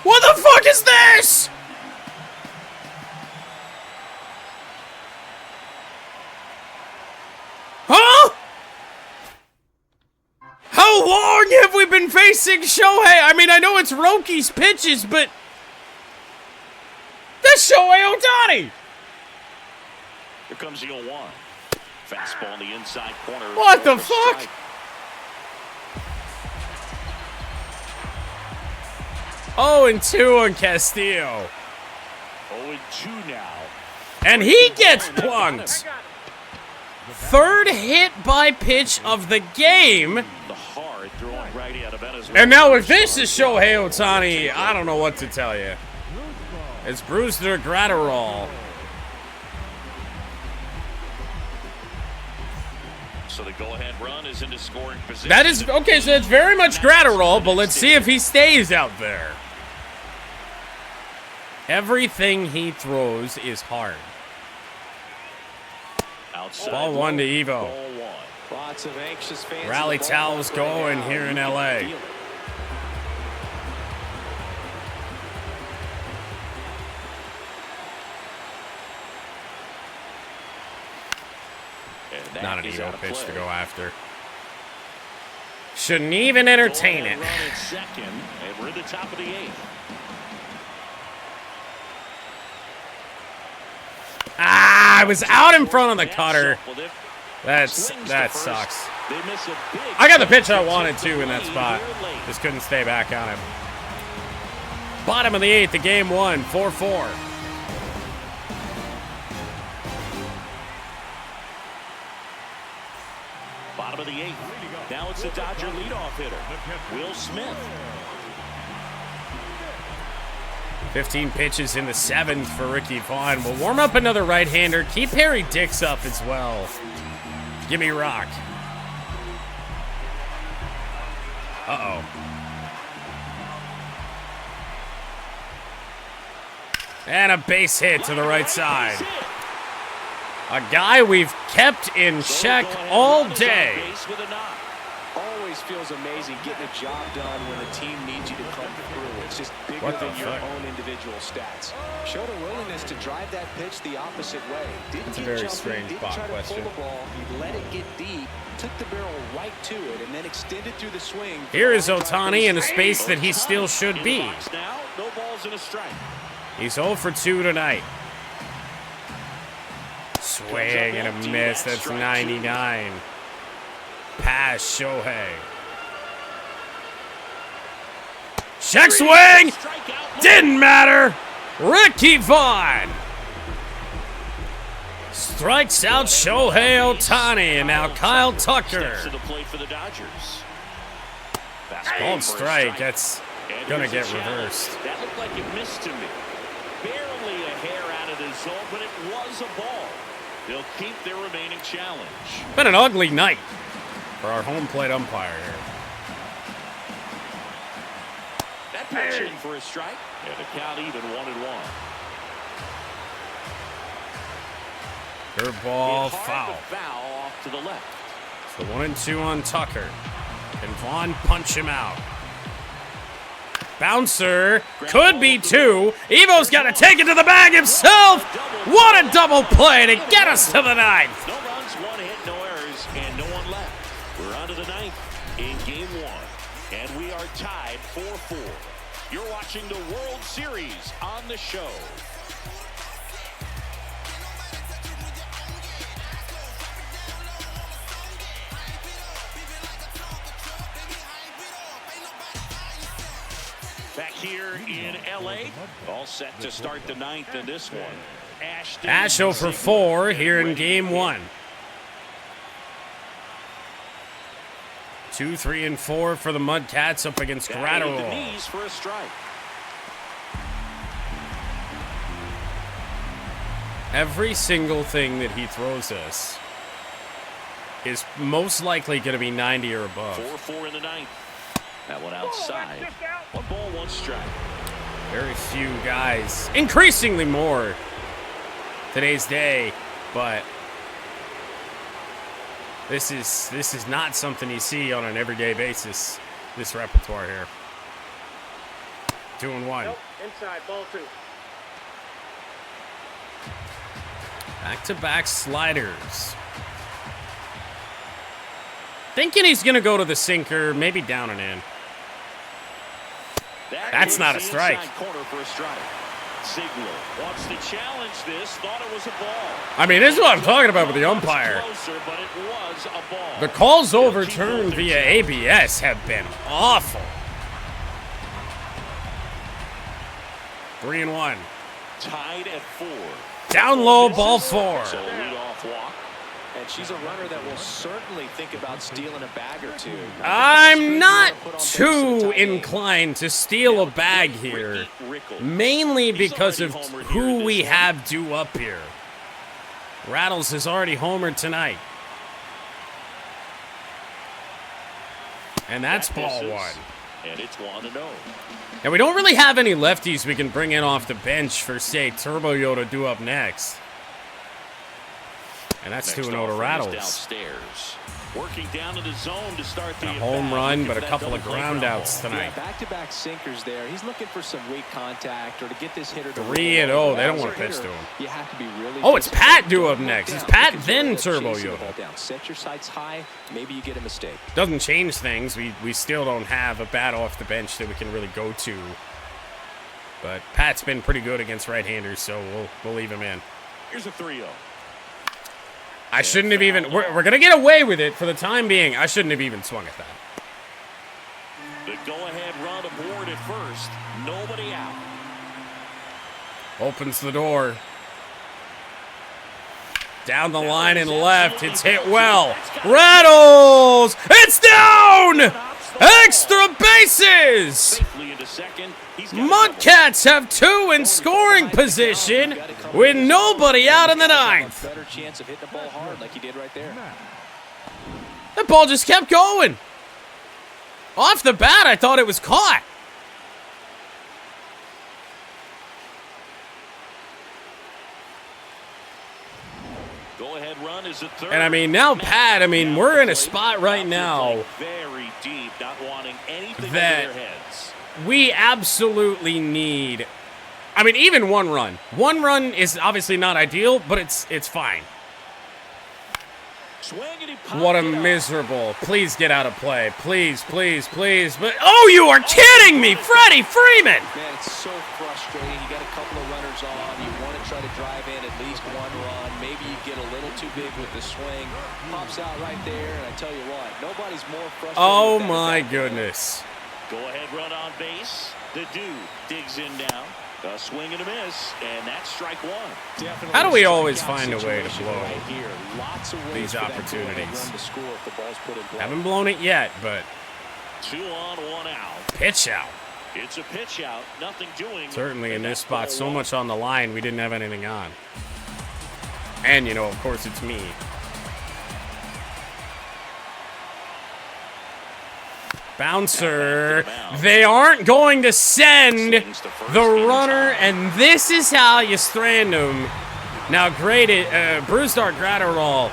[SPEAKER 4] What the fuck is this? Huh? How long have we been facing Shohei? I mean, I know it's Roki's pitches, but that's Shohei Ohtani.
[SPEAKER 1] Here comes the 0-1. Fastball in the inside corner.
[SPEAKER 4] What the fuck? Oh, and 2 on Castillo.
[SPEAKER 1] 0-2 now.
[SPEAKER 4] And he gets plunked. 3rd hit by pitch of the game.
[SPEAKER 1] The hard throwing righty out of Venezuela.
[SPEAKER 4] And now if this is Shohei Ohtani, I don't know what to tell you. It's Brewster Gratterall.
[SPEAKER 1] So the go-ahead run is into scoring position.
[SPEAKER 4] That is, okay, so it's very much Gratterall, but let's see if he stays out there. Everything he throws is hard.
[SPEAKER 1] Outside.
[SPEAKER 4] Ball 1 to Evo.
[SPEAKER 1] Ball 1.
[SPEAKER 3] Lots of anxious fans.
[SPEAKER 4] Rally towels going here in LA. Not an Evo pitch to go after. Shouldn't even entertain it.
[SPEAKER 1] Run at second, and we're at the top of the 8th.
[SPEAKER 4] Ah, I was out in front of the cutter. That sucks. I got the pitch I wanted to in that spot. Just couldn't stay back on him. Bottom of the 8th, the game 1, 4-4.
[SPEAKER 1] Bottom of the 8th. Now it's the Dodger leadoff hitter, Will Smith.
[SPEAKER 4] 15 pitches in the 7th for Ricky Vaughn. We'll warm up another right-hander. Keep Harry Dix up as well. Give me rock. Uh-oh. And a base hit to the right side. A guy we've kept in check all day.
[SPEAKER 3] Always feels amazing getting a job done when the team needs you to come through. It's just bigger than your own individual stats. Showed a willingness to drive that pitch the opposite way.
[SPEAKER 4] It's a very strange
[SPEAKER 3] Bob
[SPEAKER 4] question.
[SPEAKER 3] Pull the ball. He let it get deep, took the barrel right to it, and then extended through the swing.
[SPEAKER 4] Here is Ohtani in a space that he still should be.
[SPEAKER 1] Now, no balls and a strike.
[SPEAKER 4] He's 0 for 2 tonight. Swing and a miss. That's 99. Pass Shohei. Check swing. Didn't matter. Ricky Vaughn strikes out Shohei Ohtani, and now Kyle Tucker. Ball strike. That's gonna get reversed.
[SPEAKER 1] That looked like it missed to me. Barely a hair out of the zone, but it was a ball. They'll keep their remaining challenge.
[SPEAKER 4] Been an ugly night for our home plate umpire here.
[SPEAKER 1] That pitch in for a strike, and the count even 1-1.
[SPEAKER 4] Curveball, foul.
[SPEAKER 1] Foul off to the left.
[SPEAKER 4] So 1-2 on Tucker. Can Vaughn punch him out? Bouncer, could be 2. Evo's got to take it to the bag himself. What a double play to get us to the 9th.
[SPEAKER 1] No runs, 1 hit, no errors, and no one left. We're on to the 9th in Game 1, and we are tied 4-4. You're watching the World Series on the show. Back here in L.A., all set to start the 9th in this one.
[SPEAKER 4] Ash 0 for 4 here in Game 1. 2, 3, and 4 for the MudCats up against Gratterall.
[SPEAKER 1] For a strike.
[SPEAKER 4] Every single thing that he throws us is most likely going to be 90 or above.
[SPEAKER 1] 4-4 in the 9th. That one outside. 1 ball, 1 strike.
[SPEAKER 4] Very few guys, increasingly more today's day, but this is not something you see on an everyday basis, this repertoire here. 2-1.
[SPEAKER 6] Nope, inside, ball 2.
[SPEAKER 4] Back-to-back sliders. Thinking he's going to go to the sinker, maybe down and in. That's not a strike.
[SPEAKER 1] For a strike. Ziegler wants to challenge this, thought it was a ball.
[SPEAKER 4] I mean, this is what I'm talking about with the umpire.
[SPEAKER 1] Closer, but it was a ball.
[SPEAKER 4] The calls overturned via ABS have been awful. 3-1.
[SPEAKER 1] Tied at 4.
[SPEAKER 4] Down low, ball 4.
[SPEAKER 1] So leadoff walk.
[SPEAKER 3] And she's a runner that will certainly think about stealing a bag or 2.
[SPEAKER 4] I'm not too inclined to steal a bag here, mainly because of who we have due up here. Rattles has already homered tonight. And that's ball 1.
[SPEAKER 1] And it's 1-0.
[SPEAKER 4] And we don't really have any lefties we can bring in off the bench for, say, Turbo Yo to do up next. And that's 2-0 to Rattles.
[SPEAKER 1] Downstairs. Working down to the zone to start the
[SPEAKER 4] a home run, but a couple of ground outs tonight.
[SPEAKER 3] Yeah, back-to-back sinkers there. He's looking for some weak contact or to get this hitter to
[SPEAKER 4] 3-0. They don't want to pitch to him.
[SPEAKER 3] You have to be really.
[SPEAKER 4] Oh, it's Pat due up next. It's Pat then Turbo Yo.
[SPEAKER 3] Set your sights high. Maybe you get a mistake.
[SPEAKER 4] Doesn't change things. We still don't have a bat off the bench that we can really go to. But Pat's been pretty good against right-handers, so we'll leave him in.
[SPEAKER 1] Here's a 3-0.
[SPEAKER 4] I shouldn't have even. We're going to get away with it for the time being. I shouldn't have even swung at that.
[SPEAKER 1] The go-ahead run aboard at first. Nobody out.
[SPEAKER 4] Opens the door. Down the line and left. It's hit well. Rattles! It's down! Extra bases!
[SPEAKER 1] Safely into second. He's got a
[SPEAKER 4] MudCats have 2 in scoring position with nobody out in the ninth.
[SPEAKER 3] Better chance of hitting the ball hard like he did right there.
[SPEAKER 4] That ball just kept going. Off the bat, I thought it was caught.
[SPEAKER 1] Go-ahead run is at third.
[SPEAKER 4] And I mean, now, Pat, I mean, we're in a spot right now
[SPEAKER 1] very deep, not wanting anything
[SPEAKER 4] that
[SPEAKER 1] over their heads.
[SPEAKER 4] we absolutely need. I mean, even 1 run. 1 run is obviously not ideal, but it's fine.
[SPEAKER 1] Swing and he popped
[SPEAKER 4] What a
[SPEAKER 1] it up.
[SPEAKER 4] miserable. Please get out of play. Please, please, please. But oh, you are kidding me, Freddie Freeman.
[SPEAKER 3] Man, it's so frustrating. You got a couple of runners on. You want to try to drive in at least 1 run. Maybe you get a little too big with the swing. Pops out right there, and I tell you what, nobody's more frustrated.
[SPEAKER 4] Oh
[SPEAKER 3] with that
[SPEAKER 4] my
[SPEAKER 3] at that point.
[SPEAKER 4] goodness.
[SPEAKER 1] Go-ahead run on base. The dude digs in now. A swing and a miss, and that's strike 1.
[SPEAKER 3] Definitely
[SPEAKER 4] How do we
[SPEAKER 3] a
[SPEAKER 4] always
[SPEAKER 3] strikeout
[SPEAKER 4] find a way to
[SPEAKER 3] situation
[SPEAKER 4] blow
[SPEAKER 3] right here. Lots of ways
[SPEAKER 4] these
[SPEAKER 3] for that
[SPEAKER 4] opportunities?
[SPEAKER 3] go-ahead run to score if the ball's put in play.
[SPEAKER 4] Haven't blown it yet, but
[SPEAKER 1] 2 on, 1 out.
[SPEAKER 4] pitch out.
[SPEAKER 1] It's a pitch out. Nothing doing.
[SPEAKER 4] Certainly in
[SPEAKER 1] And
[SPEAKER 4] this
[SPEAKER 1] that's
[SPEAKER 4] spot,
[SPEAKER 1] ball
[SPEAKER 4] so
[SPEAKER 1] 1.
[SPEAKER 4] much on the line, we didn't have anything on. And, you know, of course, it's me. Bouncer. They aren't going to send the runner, and this is how you strand them. Now, great, Brewstar Gratterall.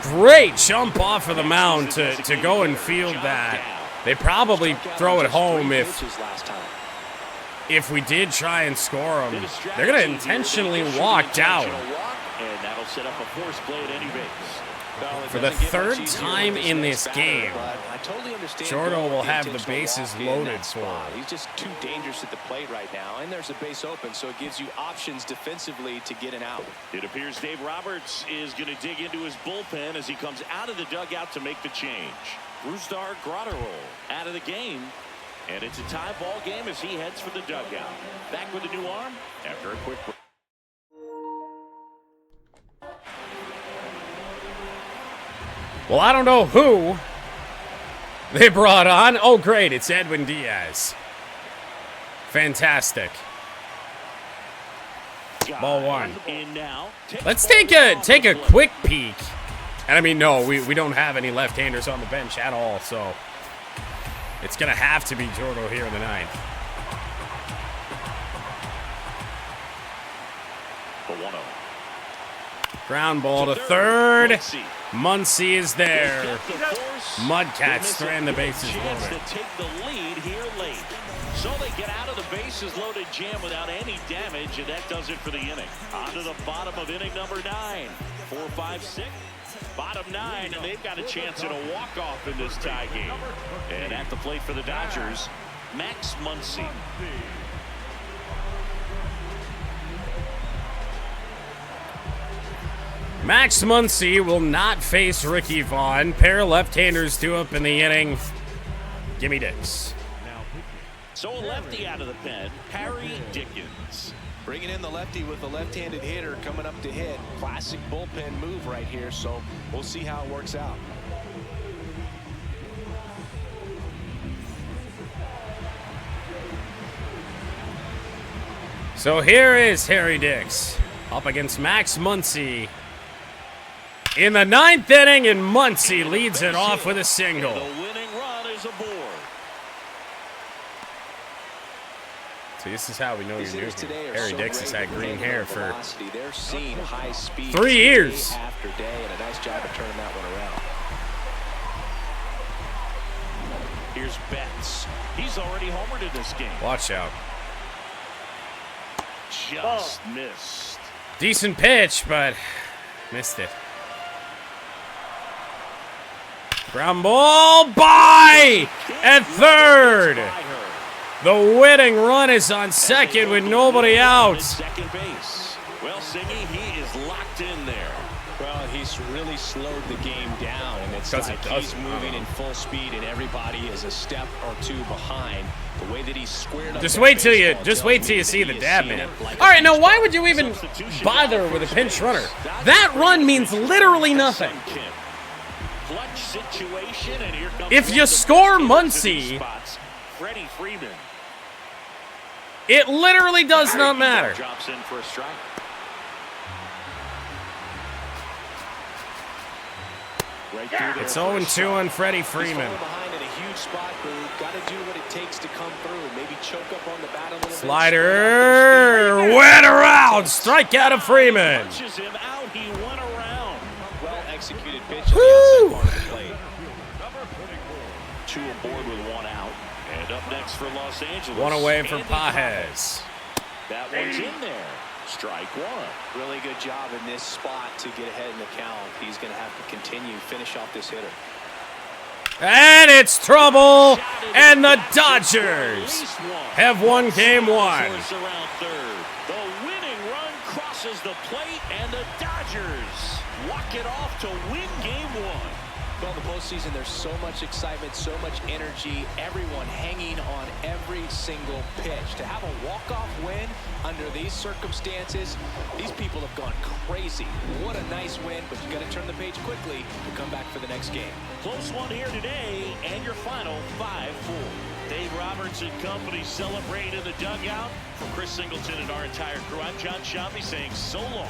[SPEAKER 4] Great jump off of the mound to go and field that. They probably throw it home if we did try and score them. They're going to intentionally walk down.
[SPEAKER 1] And that'll set up a force play at any base.
[SPEAKER 4] For the 3rd time in this game, Jordo will have the bases loaded for him.
[SPEAKER 3] He's just too dangerous at the plate right now, and there's a base open, so it gives you options defensively to get an out.
[SPEAKER 1] It appears Dave Roberts is going to dig into his bullpen as he comes out of the dugout to make the change. Brewstar Gratterall out of the game, and it's a tie ball game as he heads for the dugout. Back with a new arm after a quick break.
[SPEAKER 4] Well, I don't know who they brought on. Oh, great. It's Edwin Diaz. Fantastic. Ball 1.
[SPEAKER 1] In now.
[SPEAKER 4] Let's take a quick peek. And I mean, no, we don't have any left-handers on the bench at all, so it's going to have to be Jordo here in the 9th.
[SPEAKER 1] For 1-0.
[SPEAKER 4] Ground ball to 3rd. Muncy is there. MudCats strand the bases loaded.
[SPEAKER 1] To take the lead here late. So they get out of the bases loaded jam without any damage, and that does it for the inning. On to the bottom of inning number 9. 4, 5, 6. Bottom 9, and they've got a chance at a walk-off in this tie game. And at the plate for the Dodgers, Max Muncy.
[SPEAKER 4] Max Muncy will not face Ricky Vaughn. Pair of left-handers due up in the inning. Gimme Dix.
[SPEAKER 1] So a lefty out of the pen, Harry Dickens.
[SPEAKER 3] Bringing in the lefty with the left-handed hitter coming up to hit. Classic bullpen move right here, so we'll see how it works out.
[SPEAKER 4] So here is Harry Dix up against Max Muncy in the 9th inning, and Muncy leads it off with a single.
[SPEAKER 1] The winning run is aboard.
[SPEAKER 4] See, this is how we know you're new. Harry Dix has had green hair for
[SPEAKER 3] They're seeing high speed
[SPEAKER 4] 3 years.
[SPEAKER 3] after day, and a nice job of turning that one around.
[SPEAKER 1] Here's Betts. He's already homered in this game.
[SPEAKER 4] Watch out.
[SPEAKER 1] Just missed.
[SPEAKER 4] Decent pitch, but missed it. Ground ball by at 3rd. The winning run is on 2nd with nobody out.
[SPEAKER 1] Second base. Well, Siggy, he is locked in there.
[SPEAKER 3] Well, he's really slowed the game down, and it's like he's moving in full speed, and everybody is a step or 2 behind. The way that he's squared up.
[SPEAKER 4] Just wait till you see the dab man. All right, now why would you even bother with a pinch runner? That run means literally nothing.
[SPEAKER 1] Clutch situation, and here comes
[SPEAKER 4] If you score Muncy,
[SPEAKER 1] Freddie Freeman.
[SPEAKER 4] it literally does not matter.
[SPEAKER 1] Drops in for a strike. Right through there.
[SPEAKER 4] It's 0-2 on Freddie Freeman.
[SPEAKER 3] Behind in a huge spot, Boog. Got to do what it takes to come through. Maybe choke up on the bat a little bit.
[SPEAKER 4] Slider went around. Strikeout of Freeman.
[SPEAKER 1] Punches him out. He went around.
[SPEAKER 3] Well executed pitch on the outside part of the plate.
[SPEAKER 1] Two aboard with one out. And up next for Los Angeles.
[SPEAKER 4] One away for
[SPEAKER 1] Andy
[SPEAKER 4] Pages.
[SPEAKER 1] That one's in there. Strike one.
[SPEAKER 3] Really good job in this spot to get ahead in the count. He's going to have to continue, finish off this hitter.
[SPEAKER 4] And it's trouble. And the Dodgers have won game one.
[SPEAKER 1] Force around third. The winning run crosses the plate, and the Dodgers walk it off to win game one.
[SPEAKER 3] Well, in the postseason, there's so much excitement, so much energy, everyone hanging on every single pitch. To have a walk-off win under these circumstances, these people have gone crazy. What a nice win, but you got to turn the page quickly to come back for the next game.
[SPEAKER 1] Close one here today, and your final 5-4. Dave Roberts and company celebrate in the dugout. For Chris Singleton and our entire crew, I'm John Shambi saying so long.